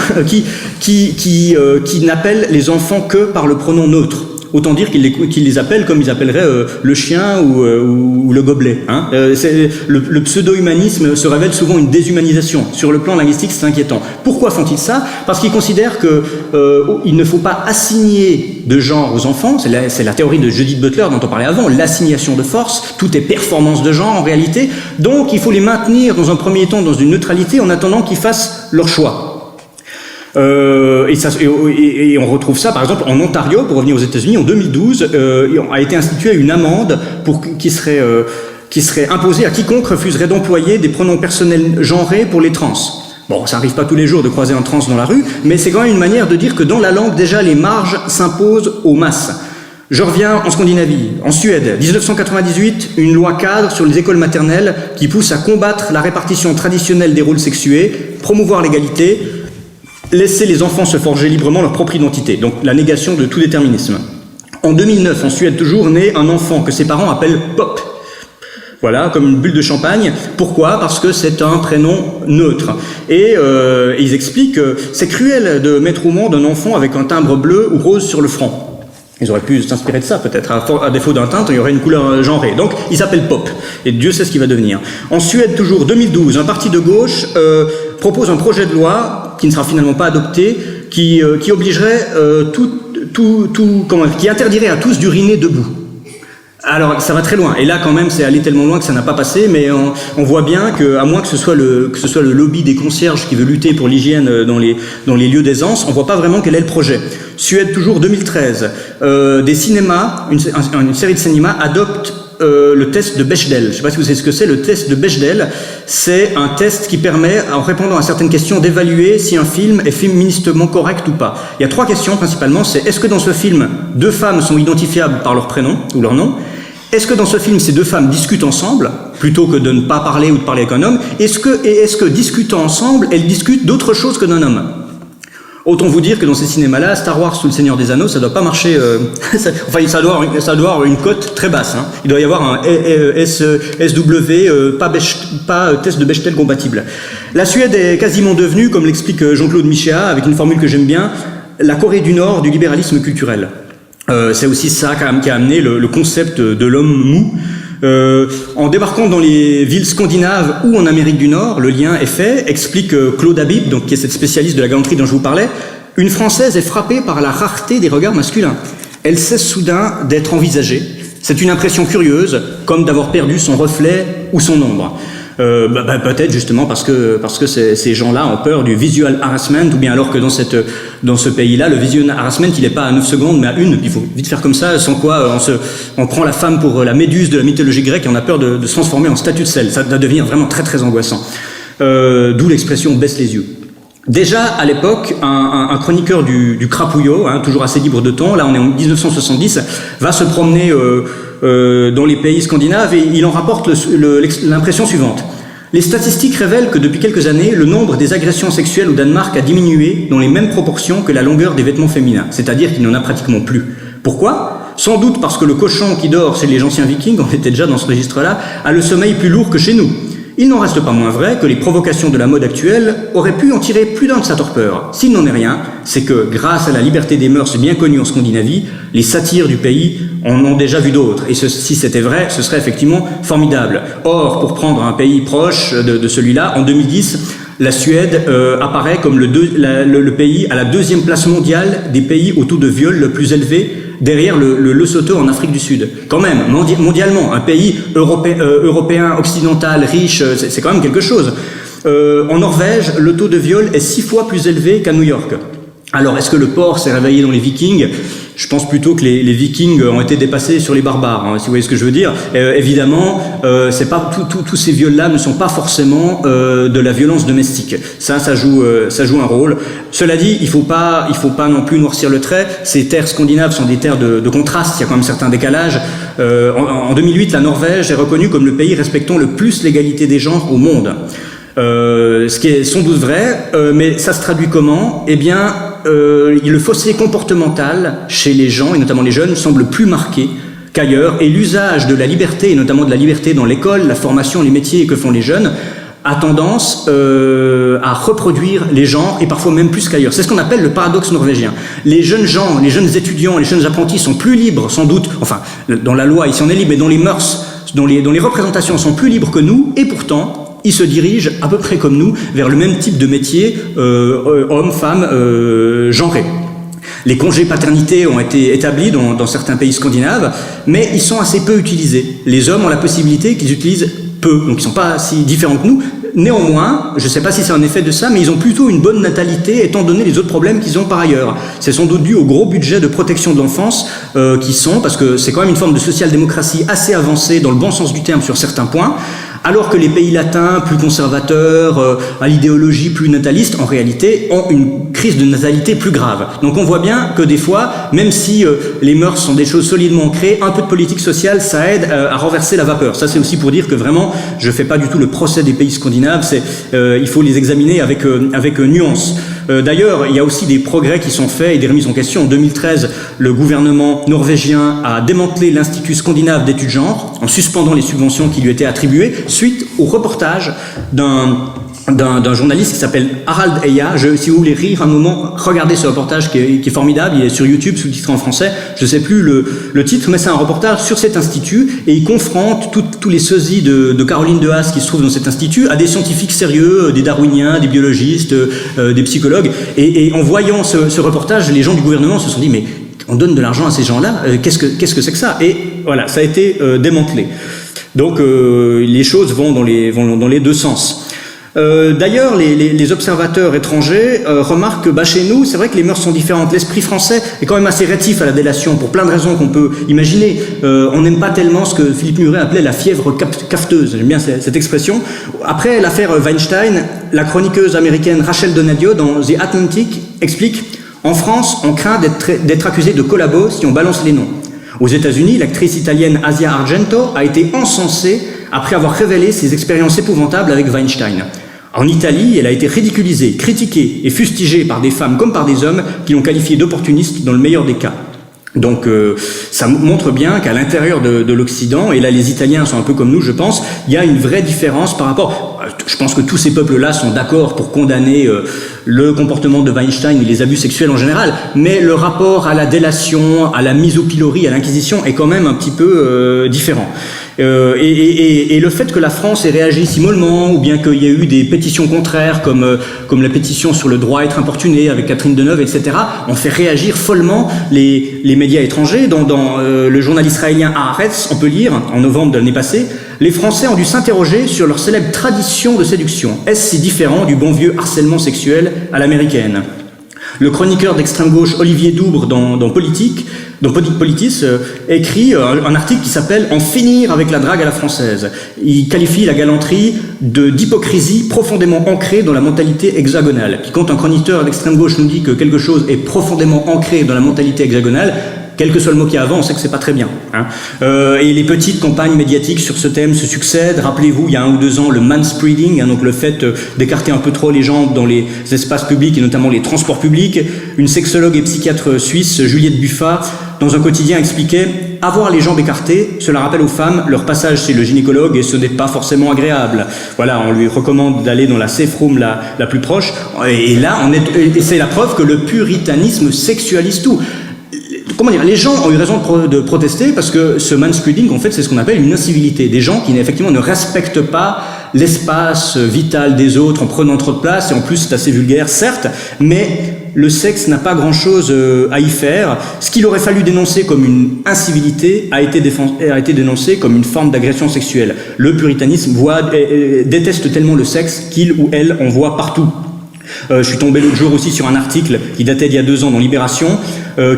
qui n'appelle les enfants que par le pronom neutre. Autant dire qu'il les appelle comme ils appelleraient le chien ou le gobelet. Le pseudo-humanisme se révèle souvent une déshumanisation. Sur le plan linguistique, c'est inquiétant. Pourquoi font-ils ça ? Parce qu'ils considèrent qu'il ne faut pas assigner de genre aux enfants. C'est la théorie de Judith Butler dont on parlait avant, l'assignation de force. Tout est performance de genre en réalité. Donc il faut les maintenir dans un premier temps dans une neutralité en attendant qu'ils fassent leur choix. Et on retrouve ça par exemple en Ontario, pour revenir aux États-Unis, en 2012, a été instituée une amende qui serait imposée à quiconque refuserait d'employer des pronoms personnels genrés pour les trans. Bon, ça n'arrive pas tous les jours de croiser un trans dans la rue, mais c'est quand même une manière de dire que dans la langue, déjà, les marges s'imposent aux masses. Je reviens en Scandinavie, en Suède, 1998, une loi cadre sur les écoles maternelles qui pousse à combattre la répartition traditionnelle des rôles sexués, promouvoir l'égalité, laisser les enfants se forger librement leur propre identité, donc la négation de tout déterminisme. En 2009, en Suède toujours, naît un enfant que ses parents appellent Pop. Voilà, comme une bulle de champagne. Pourquoi ? Parce que c'est un prénom neutre. Et ils expliquent que c'est cruel de mettre au monde un enfant avec un timbre bleu ou rose sur le front. Ils auraient pu s'inspirer de ça, peut-être. À défaut d'un timbre, il y aurait une couleur genrée. Donc, il s'appelle Pop. Et Dieu sait ce qu'il va devenir. En Suède, toujours, 2012, un parti de gauche propose un projet de loi qui ne sera finalement pas adopté, qui obligerait qui interdirait à tous d'uriner debout. Alors, ça va très loin. Et là, quand même, c'est allé tellement loin que ça n'a pas passé, mais on voit bien que, à moins que ce soit le lobby des concierges qui veut lutter pour l'hygiène dans les lieux d'aisance, on voit pas vraiment quel est le projet. Suède, toujours 2013. Des cinémas, une série de cinémas adopte le test de Bechdel. Je ne sais pas si vous savez ce que c'est. Le test de Bechdel, c'est un test qui permet, en répondant à certaines questions, d'évaluer si un film est féministement correct ou pas. Il y a 3 questions principalement. C'est est-ce que dans ce film, 2 femmes sont identifiables par leur prénom ou leur nom ? Est-ce que dans ce film, ces 2 femmes discutent ensemble, plutôt que de ne pas parler ou de parler avec un homme ? Est-ce que discutant ensemble, elles discutent d'autre chose que d'un homme ? Autant vous dire que dans ces cinémas-là, Star Wars ou Le Seigneur des Anneaux, ça doit pas marcher. Ça doit avoir une cote très basse. Il doit y avoir un SW, pas test de Bechdel compatible. La Suède est quasiment devenue, comme l'explique Jean-Claude Michéa, avec une formule que j'aime bien, la Corée du Nord du libéralisme culturel. C'est aussi ça qui a amené le concept de l'homme mou. En débarquant dans les villes scandinaves ou en Amérique du Nord, le lien est fait, explique Claude Habib, donc qui est cette spécialiste de la galanterie dont je vous parlais. Une Française est frappée par la rareté des regards masculins. Elle cesse soudain d'être envisagée. C'est une impression curieuse, comme d'avoir perdu son reflet ou son ombre. Peut-être justement parce que ces gens-là ont peur du visual harassment, ou bien alors que dans ce pays-là, le visual harassment, il n'est pas à 9 secondes, mais à 1. Il faut vite faire comme ça, sans quoi on prend la femme pour la méduse de la mythologie grecque et on a peur de se transformer en statue de sel. Ça va devenir vraiment très très angoissant. D'où l'expression « baisse les yeux ». Déjà, à l'époque, un chroniqueur du Crapouillot, toujours assez libre de temps, là on est en 1970, va se promener dans les pays scandinaves et il en rapporte l'impression suivante. Les statistiques révèlent que depuis quelques années, le nombre des agressions sexuelles au Danemark a diminué dans les mêmes proportions que la longueur des vêtements féminins, c'est-à-dire qu'il n'y en a pratiquement plus. Pourquoi ? Sans doute parce que le cochon qui dort chez les anciens vikings, on était déjà dans ce registre-là, a le sommeil plus lourd que chez nous. Il n'en reste pas moins vrai que les provocations de la mode actuelle auraient pu en tirer plus d'un de sa torpeur. S'il n'en est rien, c'est que, grâce à la liberté des mœurs bien connue en Scandinavie, les satires du pays en ont déjà vu d'autres. Et si c'était vrai, ce serait effectivement formidable. Or, pour prendre un pays proche de celui-là, en 2010, la Suède apparaît comme le pays à la 2e place mondiale des pays au taux de viol le plus élevé, derrière le Lesotho en Afrique du Sud. Quand même, mondialement, un pays européen, occidental, riche, c'est quand même quelque chose. En Norvège, le taux de viol est 6 fois plus élevé qu'à New York. Alors, est-ce que le porc s'est réveillé dans les Vikings ? Je pense plutôt que les Vikings ont été dépassés sur les barbares, si vous voyez ce que je veux dire. Évidemment, c'est pas tous ces viols-là ne sont pas forcément de la violence domestique. Ça joue un rôle. Cela dit, il faut pas non plus noircir le trait. Ces terres scandinaves sont des terres de contraste. Il y a quand même certains décalages. En 2008, la Norvège est reconnue comme le pays respectant le plus l'égalité des genres au monde. Ce qui est sans doute vrai, mais ça se traduit comment ? Eh bien, le fossé comportemental chez les gens, et notamment les jeunes, semble plus marqué qu'ailleurs, et l'usage de la liberté, et notamment de la liberté dans l'école, la formation, les métiers que font les jeunes, a tendance à reproduire les genres, et parfois même plus qu'ailleurs. C'est ce qu'on appelle le paradoxe norvégien. Les jeunes gens, les jeunes étudiants, les jeunes apprentis sont plus libres, sans doute, enfin, dans la loi, ici on est libre, mais dans les mœurs, dont les représentations sont plus libres que nous, et pourtant, ils se dirigent à peu près comme nous vers le même type de métier, hommes, femmes, genrés. Les congés paternité ont été établis dans certains pays scandinaves, mais ils sont assez peu utilisés. Les hommes ont la possibilité qu'ils utilisent peu, donc ils ne sont pas si différents que nous. Néanmoins, je ne sais pas si c'est un effet de ça, mais ils ont plutôt une bonne natalité étant donné les autres problèmes qu'ils ont par ailleurs. C'est sans doute dû au gros budget de protection de l'enfance parce que c'est quand même une forme de social-démocratie assez avancée dans le bon sens du terme sur certains points, alors que les pays latins, plus conservateurs, à l'idéologie plus nataliste, en réalité, ont une crise de natalité plus grave. Donc on voit bien que des fois, même si les mœurs sont des choses solidement ancrées, un peu de politique sociale, ça aide à renverser la vapeur. Ça, c'est aussi pour dire que vraiment, je ne fais pas du tout le procès des pays scandinaves, il faut les examiner avec nuance. D'ailleurs, il y a aussi des progrès qui sont faits et des remises en question. En 2013, le gouvernement norvégien a démantelé l'Institut scandinave d'études genre en suspendant les subventions qui lui étaient attribuées suite au reportage d'un journaliste qui s'appelle Harald Eia. Si vous voulez rire un moment, regardez ce reportage qui est formidable. Il est sur YouTube, sous-titré en français. Je ne sais plus le titre, mais c'est un reportage sur cet institut et il confronte tous les sosies de Caroline de Haas qui se trouvent dans cet institut à des scientifiques sérieux, des darwiniens, des biologistes, des psychologues. Et en voyant ce reportage, les gens du gouvernement se sont dit mais on donne de l'argent à ces gens-là, qu'est-ce que c'est que ça ? Et voilà, ça a été démantelé. Donc les choses vont dans les deux sens. D'ailleurs, les observateurs étrangers remarquent que chez nous, c'est vrai que les mœurs sont différentes. L'esprit français est quand même assez rétif à la délation, pour plein de raisons qu'on peut imaginer. On n'aime pas tellement ce que Philippe Muret appelait la fièvre cafeteuse. J'aime bien cette expression. Après l'affaire Weinstein, la chroniqueuse américaine Rachel Donadio, dans The Atlantic, explique « En France, on craint d'être accusé de collabo si on balance les noms. Aux États-Unis, l'actrice italienne Asia Argento a été encensée après avoir révélé ses expériences épouvantables avec Weinstein. En Italie, elle a été ridiculisée, critiquée et fustigée par des femmes comme par des hommes qui l'ont qualifiée d'opportuniste dans le meilleur des cas. Donc ça montre bien qu'à l'intérieur de l'Occident, et là les Italiens sont un peu comme nous je pense, il y a une vraie différence par rapport... Je pense que tous ces peuples-là sont d'accord pour condamner le comportement de Weinstein et les abus sexuels en général, mais le rapport à la délation, à la mise au pilori, à l'inquisition est quand même un petit peu différent. Et le fait que la France ait réagi si mollement, ou bien qu'il y ait eu des pétitions contraires, comme la pétition sur le droit à être importuné avec Catherine Deneuve, etc., ont fait réagir follement les médias étrangers. Dans le journal israélien Haaretz, on peut lire, en novembre de l'année passée, les Français ont dû s'interroger sur leur célèbre tradition de séduction. Est-ce si différent du bon vieux harcèlement sexuel à l'américaine ? Le chroniqueur d'extrême gauche Olivier Doubre dans Politique, dans Politis, écrit un article qui s'appelle « En finir avec la drague à la française ». Il qualifie la galanterie d'hypocrisie profondément ancrée dans la mentalité hexagonale. Puis quand un chroniqueur d'extrême gauche nous dit que quelque chose est profondément ancré dans la mentalité hexagonale, quel que soit le mot qu'il y a avant, on sait que c'est pas très bien. Hein. Et les petites campagnes médiatiques sur ce thème se succèdent. Rappelez-vous, il y a 1 ou 2 ans, le manspreading, hein, donc le fait d'écarter un peu trop les gens dans les espaces publics et notamment les transports publics. Une sexologue et psychiatre suisse, Juliette Buffat, dans un quotidien expliquait « Avoir les jambes écartées, cela rappelle aux femmes leur passage chez le gynécologue et ce n'est pas forcément agréable. » Voilà, on lui recommande d'aller dans la safe room la plus proche. Et là, et c'est la preuve que le puritanisme sexualise tout. Comment dire, les gens ont eu raison de protester parce que ce manspreading, en fait, c'est ce qu'on appelle une incivilité. Des gens qui, effectivement, ne respectent pas l'espace vital des autres en prenant trop de place, et en plus, c'est assez vulgaire, certes, mais le sexe n'a pas grand-chose à y faire. Ce qu'il aurait fallu dénoncer comme une incivilité a été dénoncé comme une forme d'agression sexuelle. Le puritanisme déteste tellement le sexe qu'il ou elle en voit partout. Je suis tombé l'autre jour aussi sur un article qui datait d'il y a 2 ans dans Libération,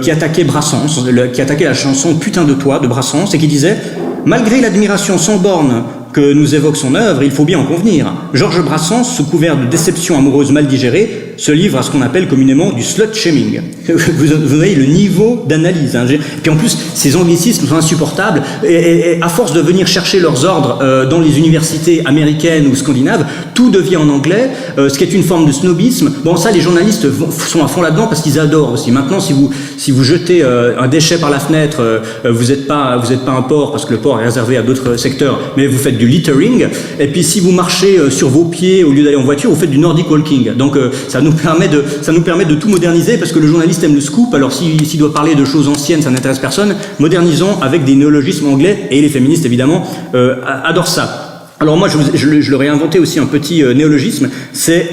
qui attaquait Brassens, qui attaquait la chanson Putain de toi de Brassens, et qui disait « Malgré l'admiration sans borne que nous évoque son œuvre, il faut bien en convenir. Georges Brassens, sous couvert de déception amoureuse mal digérée, se livre à ce qu'on appelle communément du slut-shaming. » Vous voyez le niveau d'analyse. Hein. Et puis en plus, ces anglicismes sont insupportables. Et à force de venir chercher leurs ordres dans les universités américaines ou scandinaves, tout devient en anglais, ce qui est une forme de snobisme. Bon, ça, les journalistes sont à fond là-dedans parce qu'ils adorent aussi. Maintenant, si vous jetez un déchet par la fenêtre, vous n'êtes pas un porc parce que le porc est réservé à d'autres secteurs, mais vous faites du littering. Et puis si vous marchez sur vos pieds au lieu d'aller en voiture, vous faites du Nordic walking. Donc ça nous permet de tout moderniser parce que le journaliste aime le scoop. Alors s'il doit parler de choses anciennes, ça n'intéresse personne. Modernisons avec des néologismes anglais, et les féministes évidemment adorent ça. Alors moi, je leur ai inventé aussi un petit néologisme, c'est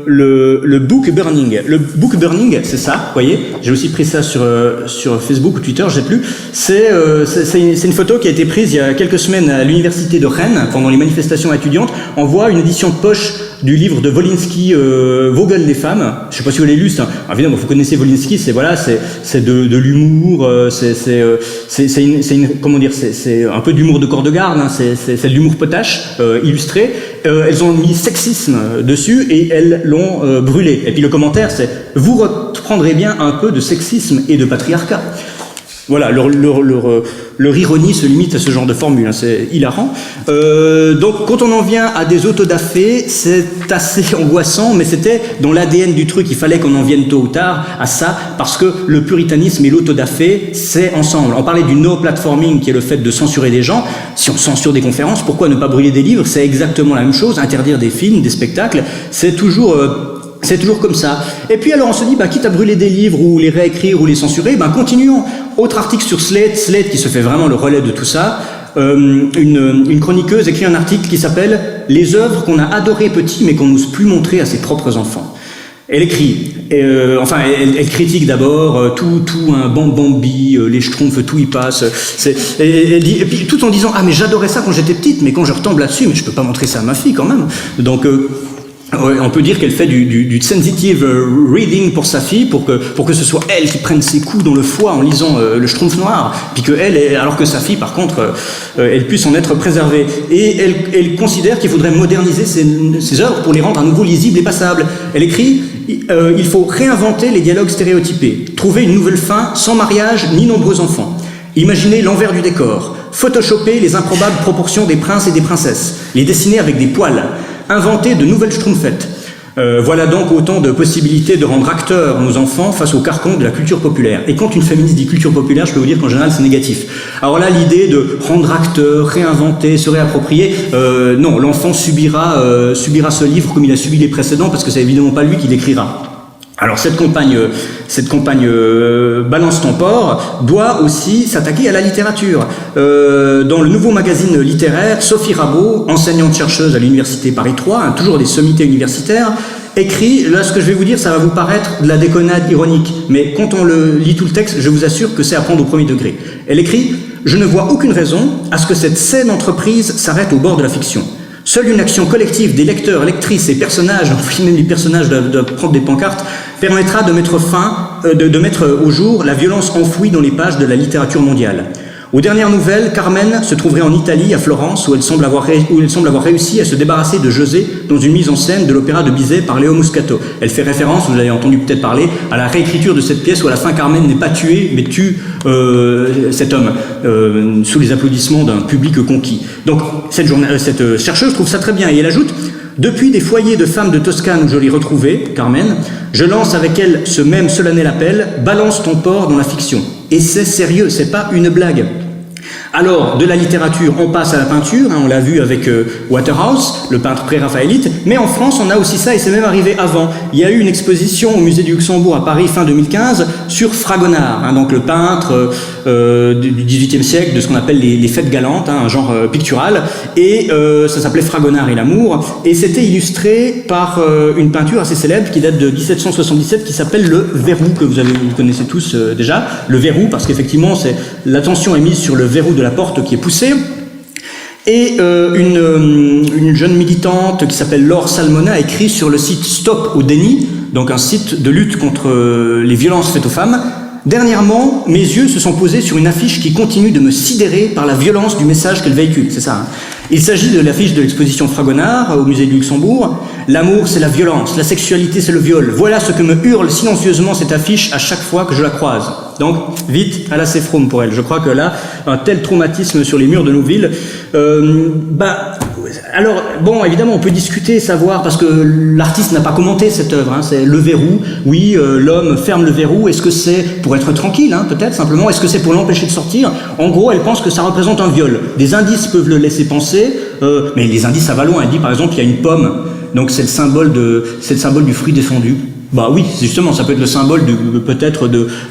le book burning. Le book burning, c'est ça, vous voyez, j'ai aussi pris ça sur Facebook ou Twitter, je sais plus. C'est une photo qui a été prise il y a quelques semaines à l'université de Rennes, pendant les manifestations étudiantes. On voit une édition de poche du livre de Wolinski, Vogel les femmes. Je sais pas si vous l'avez lu, c'est évidemment, vous connaissez Wolinski, c'est de l'humour, comment dire, c'est un peu d'humour de corps de garde, hein, c'est de l'humour potache. Illustré, elles ont mis sexisme dessus et elles l'ont brûlé. Et puis le commentaire, c'est « Vous reprendrez bien un peu de sexisme et de patriarcat ». Voilà, leur ironie se limite à ce genre de formule, hein, c'est hilarant. Donc quand on en vient à des autodafés, c'est assez angoissant, mais c'était dans l'ADN du truc, il fallait qu'on en vienne tôt ou tard à ça, parce que le puritanisme et l'autodafé, c'est ensemble. On parlait du no-platforming, qui est le fait de censurer des gens. Si on censure des conférences, pourquoi ne pas brûler des livres? C'est exactement la même chose, interdire des films, des spectacles, c'est toujours comme ça. Et puis alors on se dit, quitte à brûler des livres ou les réécrire ou les censurer, continuons. Autre article sur Slate qui se fait vraiment le relais de tout ça. Une chroniqueuse écrit un article qui s'appelle « Les œuvres qu'on a adorées petit mais qu'on n'ose plus montrer à ses propres enfants ». Elle écrit, elle critique d'abord tout un Bambi, les Schtroumpfs, tout y passe. Elle dit, et puis tout en disant « Ah mais j'adorais ça quand j'étais petite, mais quand je retombe là-dessus, mais je peux pas montrer ça à ma fille quand même ». Donc on peut dire qu'elle fait du sensitive reading pour sa fille, pour que ce soit elle qui prenne ses coups dans le foie en lisant le Schtroumpf noir, puis alors que sa fille, par contre, elle puisse en être préservée. Et elle considère qu'il faudrait moderniser ses œuvres pour les rendre à nouveau lisibles et passables. Elle écrit il faut réinventer les dialogues stéréotypés, trouver une nouvelle fin sans mariage ni nombreux enfants. Imaginez l'envers du décor, photoshopper les improbables proportions des princes et des princesses, les dessiner avec des poils, inventer de nouvelles schtroumpfettes. Voilà donc autant de possibilités de rendre acteurs nos enfants face au carcan de la culture populaire. Et quand une féministe dit culture populaire, je peux vous dire qu'en général c'est négatif. Alors là, l'idée de rendre acteur, réinventer, se réapproprier, non, l'enfant subira ce livre comme il a subi les précédents, parce que c'est évidemment pas lui qui l'écrira. Alors cette campagne Balance ton porc doit aussi s'attaquer à la littérature. Dans le nouveau magazine littéraire, Sophie Rabault, enseignante-chercheuse à l'université Paris 3, toujours des sommités universitaires, écrit, là ce que je vais vous dire, ça va vous paraître de la déconnade ironique, mais quand on lit tout le texte, je vous assure que c'est à prendre au premier degré. Elle écrit « Je ne vois aucune raison à ce que cette saine entreprise s'arrête au bord de la fiction. Seule une action collective des lecteurs, lectrices et personnages, même les personnages doivent prendre des pancartes, permettra de mettre au jour la violence enfouie dans les pages de la littérature mondiale. Aux dernières nouvelles, Carmen se trouverait en Italie, à Florence, où elle semble avoir réussi à se débarrasser de José dans une mise en scène de l'opéra de Bizet par Léo Muscato. Elle fait référence, vous avez entendu peut-être parler, à la réécriture de cette pièce où à la fin Carmen n'est pas tuée, mais tue cet homme sous les applaudissements d'un public conquis. Donc cette chercheuse trouve ça très bien et elle ajoute: depuis des foyers de femmes de Toscane où je l'ai retrouvée, Carmen, je lance avec elle ce même solennel appel: balance ton porc dans la fiction. Et c'est sérieux, c'est pas une blague. Alors, de la littérature, on passe à la peinture, on l'a vu avec Waterhouse, le peintre pré-raphaélite, mais en France, on a aussi ça, et c'est même arrivé avant. Il y a eu une exposition au musée du Luxembourg à Paris, fin 2015, sur Fragonard, donc le peintre du XVIIIe siècle, de ce qu'on appelle les fêtes galantes, un genre pictural, et ça s'appelait Fragonard et l'amour, et c'était illustré par une peinture assez célèbre qui date de 1777, qui s'appelle le Verrou, que vous connaissez tous déjà, le Verrou, parce qu'effectivement, l'attention est mise sur le verrou de la porte qui est poussée. Et une jeune militante qui s'appelle Laure Salmona a écrit sur le site Stop au déni, donc un site de lutte contre les violences faites aux femmes: dernièrement, mes yeux se sont posés sur une affiche qui continue de me sidérer par la violence du message qu'elle véhicule. C'est ça, hein. Il s'agit de l'affiche de l'exposition Fragonard au musée du Luxembourg. L'amour, c'est la violence, la sexualité, c'est le viol. Voilà ce que me hurle silencieusement cette affiche à chaque fois que je la croise. Donc, vite, à la Sefroum pour elle. Je crois que là, un tel traumatisme sur les murs de nos villes. Alors, bon, évidemment, on peut discuter, savoir, parce que l'artiste n'a pas commenté cette œuvre, hein, c'est le verrou. Oui, l'homme ferme le verrou. Est-ce que c'est pour être tranquille, hein, peut-être, simplement? Est-ce que c'est pour l'empêcher de sortir? En gros, elle pense que ça représente un viol. Des indices peuvent le laisser penser, mais les indices, ça va loin. Elle dit, par exemple, il y a une pomme, donc c'est le symbole du fruit défendu. Bah oui, justement, ça peut être le symbole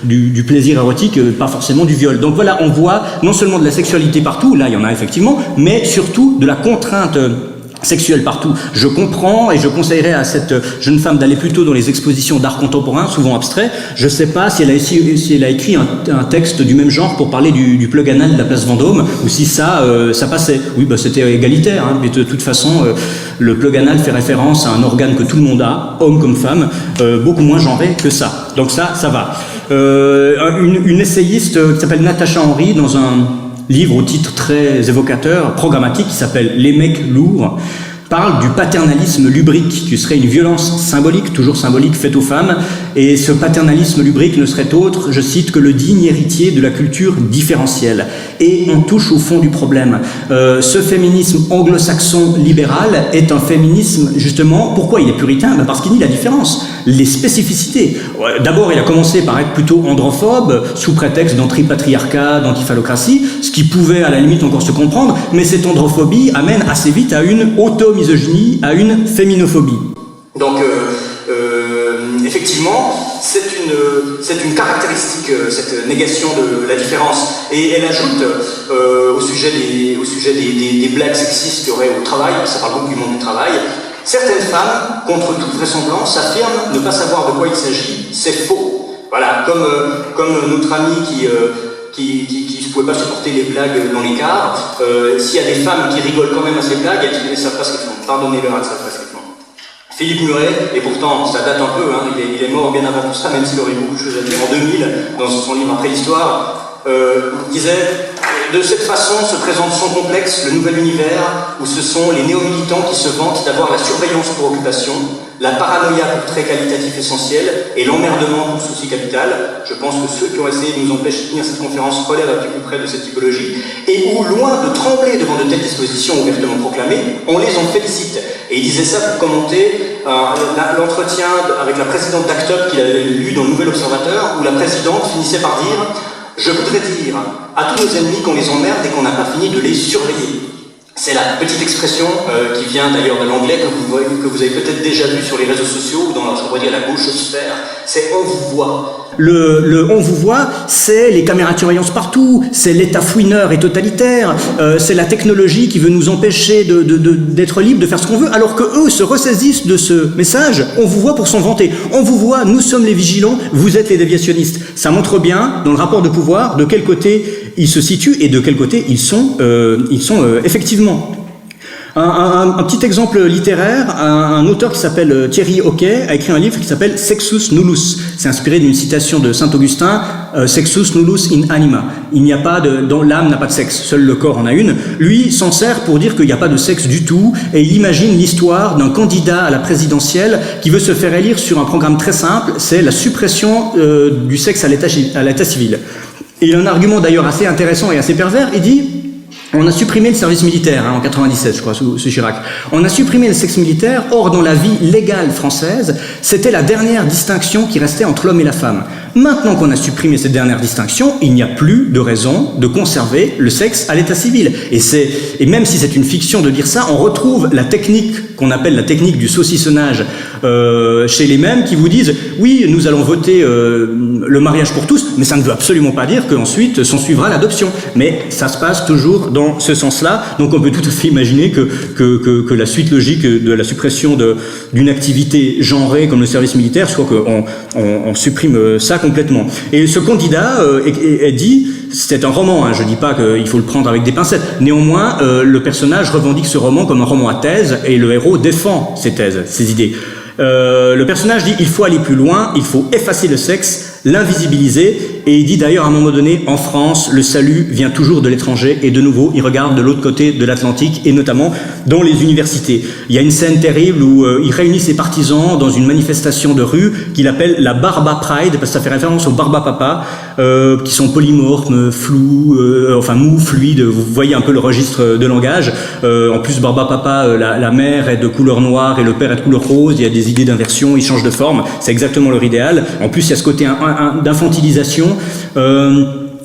du plaisir érotique, pas forcément du viol. Donc voilà, on voit non seulement de la sexualité partout, là il y en a effectivement, mais surtout de la contrainte sexuelle partout. Je comprends et je conseillerais à cette jeune femme d'aller plutôt dans les expositions d'art contemporain, souvent abstrait. Je ne sais pas si elle a écrit un texte du même genre pour parler du plug anal de la place Vendôme, ou si ça passait. Oui, bah c'était égalitaire, hein, mais de toute façon, le plug anal fait référence à un organe que tout le monde a, homme comme femme, beaucoup moins genré que ça. Donc ça va. Une essayiste qui s'appelle Natacha Henry, dans un livre au titre très évocateur, programmatique, qui s'appelle Les mecs lourds, parle du paternalisme lubrique, qui serait une violence symbolique, toujours symbolique, faite aux femmes. Et ce paternalisme lubrique ne serait autre, je cite, que le digne héritier de la culture différentielle. Et on touche au fond du problème. Ce féminisme anglo-saxon libéral est un féminisme, justement, pourquoi il est puritain? Parce qu'il nie la différence, les spécificités. D'abord, il a commencé par être plutôt androphobe, sous prétexte d'antipatriarcat, d'antiphallocratie, ce qui pouvait à la limite encore se comprendre, mais cette androphobie amène assez vite à une automisogynie, à une féminophobie. Donc, effectivement, c'est une caractéristique, cette négation de la différence. Et elle ajoute, au sujet des blagues sexistes qu'il y aurait au travail, ça parle beaucoup du monde du travail, certaines femmes, contre toute vraisemblance, affirment ne pas savoir de quoi il s'agit. C'est faux. Voilà, comme notre ami qui ne pouvait pas supporter les blagues dans les cars, s'il y a des femmes qui rigolent quand même à ces blagues, elles ne savent pas ce qu'elles font. Pardonnez-leur, elles ne savent pas ce qu'elles font. Philippe Muret, et pourtant ça date un peu, hein, il est mort bien avant tout ça, même s'il aurait beaucoup de choses à dire, en 2000, dans son livre Après l'Histoire, disait: de cette façon se présente sans complexe le nouvel univers où ce sont les néo-militants qui se vantent d'avoir la surveillance pour occupation, la paranoïa pour trait qualitatif essentiel et l'emmerdement pour souci capital. Je pense que ceux qui ont essayé de nous empêcher de tenir cette conférence relèvent un petit peu près de cette typologie, et où, loin de trembler devant de telles dispositions ouvertement proclamées, on les en félicite. Et il disait ça pour commenter l'entretien avec la présidente d'Act Up qu'il avait lu dans le Nouvel Observateur, où la présidente finissait par dire: je voudrais dire à tous nos ennemis qu'on les emmerde et qu'on n'a pas fini de les surveiller. C'est la petite expression qui vient d'ailleurs de l'anglais que vous avez peut-être déjà vu sur les réseaux sociaux ou dans la gauchosphère. C'est on vous voit. Le on vous voit, c'est les caméras de surveillance partout, c'est l'État fouineur et totalitaire, c'est la technologie qui veut nous empêcher d'être libres, de faire ce qu'on veut, alors que eux se ressaisissent de ce message. On vous voit pour s'en vanter. On vous voit, nous sommes les vigilants, vous êtes les déviationnistes. Ça montre bien, dans le rapport de pouvoir, de quel côté ils se situent et de quel côté ils sont effectivement. Un petit exemple littéraire, un auteur qui s'appelle Thierry Hockey a écrit un livre qui s'appelle Sexus Nullus. C'est inspiré d'une citation de saint Augustin, Sexus nullus in anima. Il n'y a pas dont l'âme n'a pas de sexe, seul le corps en a une. Lui s'en sert pour dire qu'il n'y a pas de sexe du tout, et il imagine l'histoire d'un candidat à la présidentielle qui veut se faire élire sur un programme très simple, c'est la suppression du sexe à l'état civil. Et il a un argument d'ailleurs assez intéressant et assez pervers, il dit... On a supprimé le service militaire en 97, je crois, sous Chirac. On a supprimé le sexe militaire. Or, dans la vie légale française, c'était la dernière distinction qui restait entre l'homme et la femme. Maintenant qu'on a supprimé cette dernière distinction, il n'y a plus de raison de conserver le sexe à l'état civil. Et même si c'est une fiction de dire ça, on retrouve la technique qu'on appelle la technique du saucissonnage chez les mêmes qui vous disent « Oui, nous allons voter le mariage pour tous, mais ça ne veut absolument pas dire qu'ensuite s'en suivra l'adoption. » Mais ça se passe toujours dans ce sens-là. Donc on peut tout à fait imaginer que la suite logique de la suppression d'une activité genrée comme le service militaire soit qu'on supprime ça complètement. Et ce candidat est dit, c'est un roman, hein, je dis pas qu'il faut le prendre avec des pincettes, néanmoins le personnage revendique ce roman comme un roman à thèse et le héros défend ses thèses, ses idées. Le personnage dit il faut aller plus loin, il faut effacer le sexe, l'invisibiliser, et il dit d'ailleurs à un moment donné, en France, le salut vient toujours de l'étranger, et de nouveau, il regarde de l'autre côté de l'Atlantique, et notamment dans les universités. Il y a une scène terrible où il réunit ses partisans dans une manifestation de rue qu'il appelle la Barba Pride, parce que ça fait référence aux Barba Papa, qui sont polymorphes, flous, mous, fluides, vous voyez un peu le registre de langage. En plus, Barba Papa, la mère est de couleur noire et le père est de couleur rose, il y a des idées d'inversion, ils changent de forme, c'est exactement leur idéal. En plus, il y a ce côté d'infantilisation.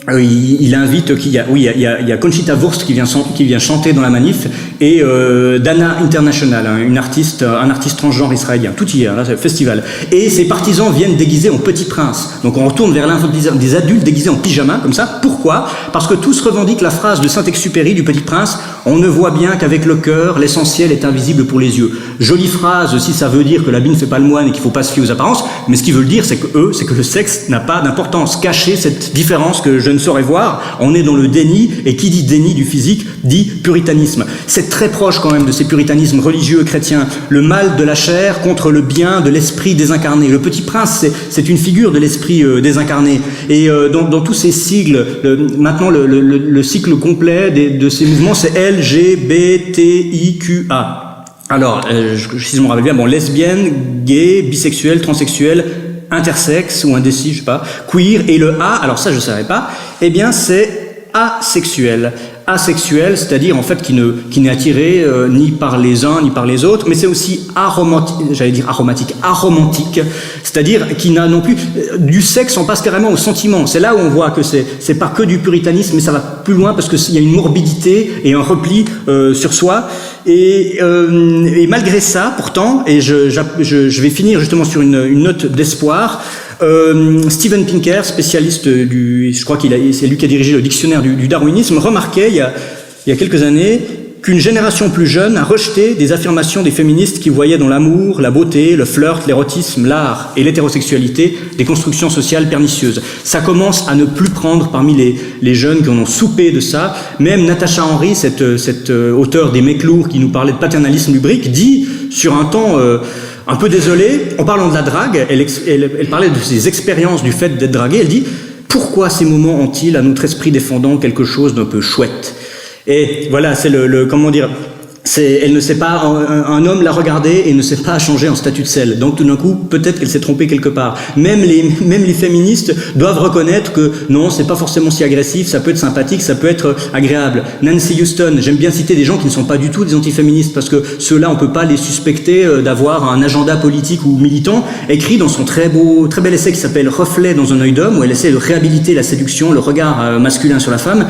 Il invite, il y a Conchita Wurst qui vient chanter dans la manif, et Dana International, un artiste transgenre israélien. Tout y est, là, c'est le festival. Et ses partisans viennent déguisés en Petit Prince. Donc on retourne vers l'infantilisation des adultes déguisés en pyjama, comme ça. Pourquoi ? Parce que tous revendiquent la phrase de Saint-Exupéry du Petit Prince, on ne voit bien qu'avec le cœur, l'essentiel est invisible pour les yeux. Jolie phrase si ça veut dire que l'habit ne fait pas le moine et qu'il faut pas se fier aux apparences, mais ce qu'ils veulent dire, c'est que le sexe n'a pas d'importance. Cacher cette différence que je ne saurais voir, on est dans le déni, et qui dit déni du physique dit puritanisme. C'est très proche quand même de ces puritanismes religieux chrétiens, le mal de la chair contre le bien de l'esprit désincarné. Le Petit Prince, c'est une figure de l'esprit désincarné, et dans tous ces sigles, maintenant le cycle complet de ces mouvements, c'est LGBTIQA. Alors, si je me rappelle bien, lesbienne, gay, bisexuel, transsexuel, intersexe ou indécis, je sais pas, queer, et le A, alors ça je savais pas, eh bien c'est asexuel. Asexuel, c'est-à-dire en fait qui n'est attiré ni par les uns ni par les autres, mais c'est aussi aromantique, c'est-à-dire qui n'a non plus du sexe, on passe carrément au sentiment. C'est là où on voit que c'est pas que du puritanisme, mais ça va plus loin parce que il y a une morbidité et un repli sur soi. Et malgré ça, pourtant, et je vais finir justement sur une note d'espoir. Steven Pinker, spécialiste je crois c'est lui qui a dirigé le dictionnaire du darwinisme, remarquait il y a quelques années qu'une génération plus jeune a rejeté des affirmations des féministes qui voyaient dans l'amour, la beauté, le flirt, l'érotisme, l'art et l'hétérosexualité des constructions sociales pernicieuses. Ça commence à ne plus prendre parmi les jeunes qui en ont soupé de ça. Même Natacha Henry, cette auteure des Mecs lourds qui nous parlait de paternalisme lubrique, dit sur un temps un peu désolé, en parlant de la drague, elle parlait de ses expériences du fait d'être draguée, elle dit « Pourquoi ces moments ont-ils à notre esprit défendant quelque chose d'un peu chouette ?» Et voilà, c'est comment dire, elle ne sait pas, un homme l'a regardée et ne sait pas changer en statut de sel. Donc tout d'un coup, peut-être qu'elle s'est trompée quelque part. Même les féministes doivent reconnaître que non, c'est pas forcément si agressif, ça peut être sympathique, ça peut être agréable. Nancy Houston, j'aime bien citer des gens qui ne sont pas du tout des antiféministes, parce que ceux-là, on peut pas les suspecter d'avoir un agenda politique ou militant, écrit dans son très bel essai qui s'appelle Reflet dans un œil d'homme, où elle essaie de réhabiliter la séduction, le regard masculin sur la femme.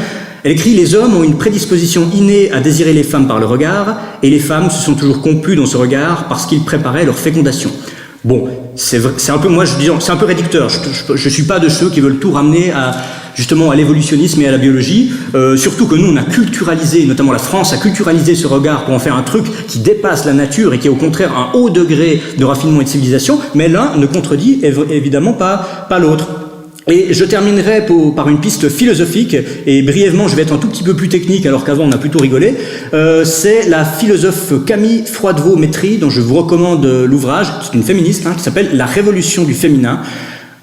Elle écrit « Les hommes ont une prédisposition innée à désirer les femmes par le regard, et les femmes se sont toujours complues dans ce regard parce qu'ils préparaient leur fécondation. » Bon, c'est un peu, moi je dis, c'est un peu réducteur. Je suis pas de ceux qui veulent tout ramener justement à l'évolutionnisme et à la biologie. Surtout que nous, on a culturalisé, notamment la France a culturalisé ce regard pour en faire un truc qui dépasse la nature et qui est au contraire un haut degré de raffinement et de civilisation. Mais l'un ne contredit évidemment pas l'autre. Et je terminerai par une piste philosophique, et brièvement je vais être un tout petit peu plus technique alors qu'avant on a plutôt rigolé. C'est la philosophe Camille Froidevaux-Métry, dont je vous recommande l'ouvrage, c'est une féministe, qui s'appelle La Révolution du féminin,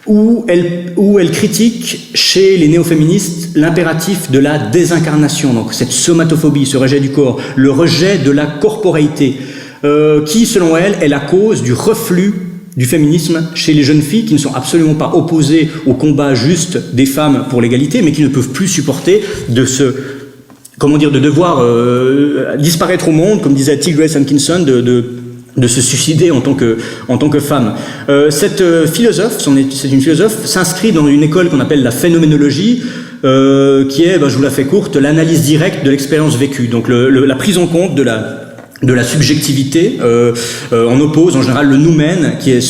où elle critique chez les néo-féministes l'impératif de la désincarnation, donc cette somatophobie, ce rejet du corps, le rejet de la corporéité, qui selon elle est la cause du reflux du féminisme chez les jeunes filles qui ne sont absolument pas opposées au combat juste des femmes pour l'égalité, mais qui ne peuvent plus supporter de devoir disparaître au monde, comme disait T. Grace Atkinson, de se suicider en tant que femme. Cette philosophe, c'est une philosophe, s'inscrit dans une école qu'on appelle la phénoménologie, qui est, je vous la fais courte, l'analyse directe de l'expérience vécue, donc la prise en compte de la subjectivité. On oppose en général le noumen, qui est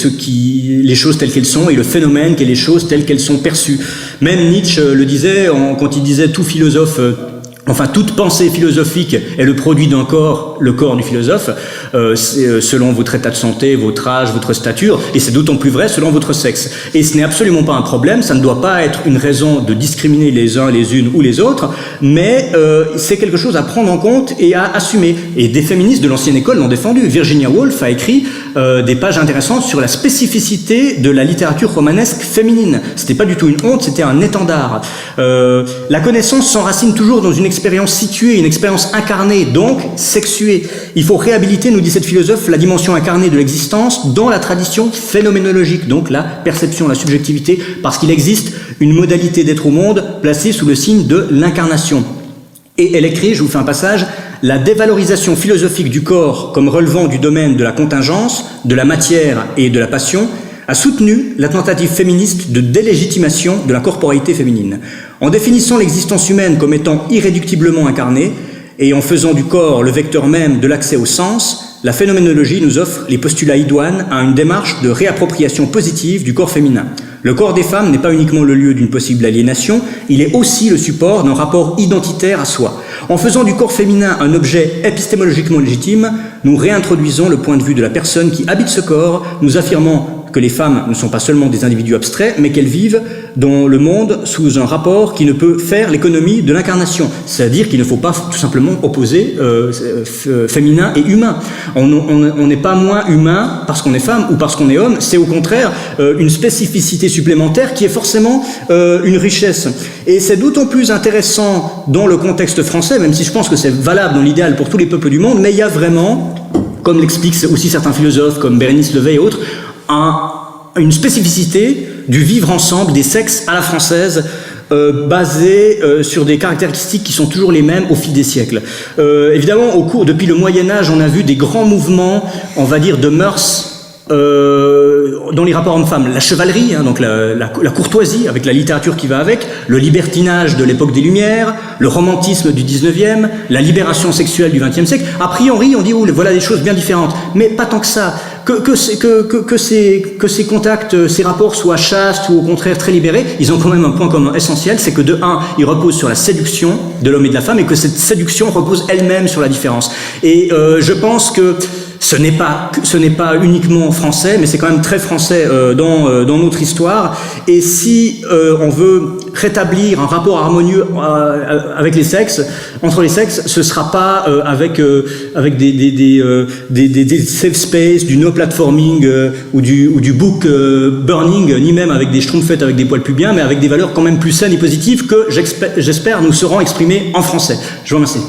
les choses telles qu'elles sont, et le phénomène, qui est les choses telles qu'elles sont perçues. Même Nietzsche le disait quand il disait tout philosophe, toute pensée philosophique est le produit d'un corps, le corps du philosophe, selon votre état de santé, votre âge, votre stature, et c'est d'autant plus vrai selon votre sexe. Et ce n'est absolument pas un problème, ça ne doit pas être une raison de discriminer les uns, les unes ou les autres, mais c'est quelque chose à prendre en compte et à assumer. Et des féministes de l'ancienne école l'ont défendu. Virginia Woolf a écrit des pages intéressantes sur la spécificité de la littérature romanesque féminine. C'était pas du tout une honte, c'était un étendard. La connaissance s'enracine toujours dans une expérience située, une expérience incarnée, donc sexuée. Il faut réhabiliter, nous dit cette philosophe, la dimension incarnée de l'existence dans la tradition phénoménologique, donc la perception, la subjectivité, parce qu'il existe une modalité d'être au monde placée sous le signe de l'incarnation. Et elle écrit, je vous fais un passage, « La dévalorisation philosophique du corps comme relevant du domaine de la contingence, de la matière et de la passion a soutenu la tentative féministe de délégitimation de la corporéité féminine. En définissant l'existence humaine comme étant irréductiblement incarnée, et en faisant du corps le vecteur même de l'accès au sens, la phénoménologie nous offre les postulats idoines à une démarche de réappropriation positive du corps féminin. Le corps des femmes n'est pas uniquement le lieu d'une possible aliénation, il est aussi le support d'un rapport identitaire à soi. En faisant du corps féminin un objet épistémologiquement légitime, nous réintroduisons le point de vue de la personne qui habite ce corps, nous affirmant que les femmes ne sont pas seulement des individus abstraits, mais qu'elles vivent dans le monde sous un rapport qui ne peut faire l'économie de l'incarnation. C'est-à-dire qu'il ne faut pas tout simplement opposer féminin et humain. On n'est pas moins humain parce qu'on est femme ou parce qu'on est homme, c'est au contraire une spécificité supplémentaire qui est forcément une richesse. Et c'est d'autant plus intéressant dans le contexte français, même si je pense que c'est valable dans l'idéal pour tous les peuples du monde, mais il y a vraiment, comme l'expliquent aussi certains philosophes comme Bérénice Levet et autres, une spécificité du vivre ensemble des sexes à la française, basée sur des caractéristiques qui sont toujours les mêmes au fil des siècles. Évidemment, depuis le Moyen-Âge, on a vu des grands mouvements, on va dire, de mœurs dans les rapports hommes-femmes. La chevalerie, donc la courtoisie, avec la littérature qui va avec, le libertinage de l'époque des Lumières, le romantisme du 19e, la libération sexuelle du 20e siècle. A priori, on dit, voilà des choses bien différentes. Mais pas tant que ça. Que ces contacts, ces rapports soient chastes ou au contraire très libérés, ils ont quand même un point commun essentiel, c'est que de un, ils reposent sur la séduction de l'homme et de la femme et que cette séduction repose elle-même sur la différence. Et je pense que ce n'est pas uniquement français, mais c'est quand même très français dans notre histoire. Et si on veut rétablir un rapport harmonieux avec les sexes, entre les sexes, ce sera pas avec des safe space, du no platforming ou du book burning, ni même avec des schtroumpfettes avec des poils pubiens, mais avec des valeurs quand même plus saines et positives que j'espère nous saurons exprimer en français. Je vous remercie.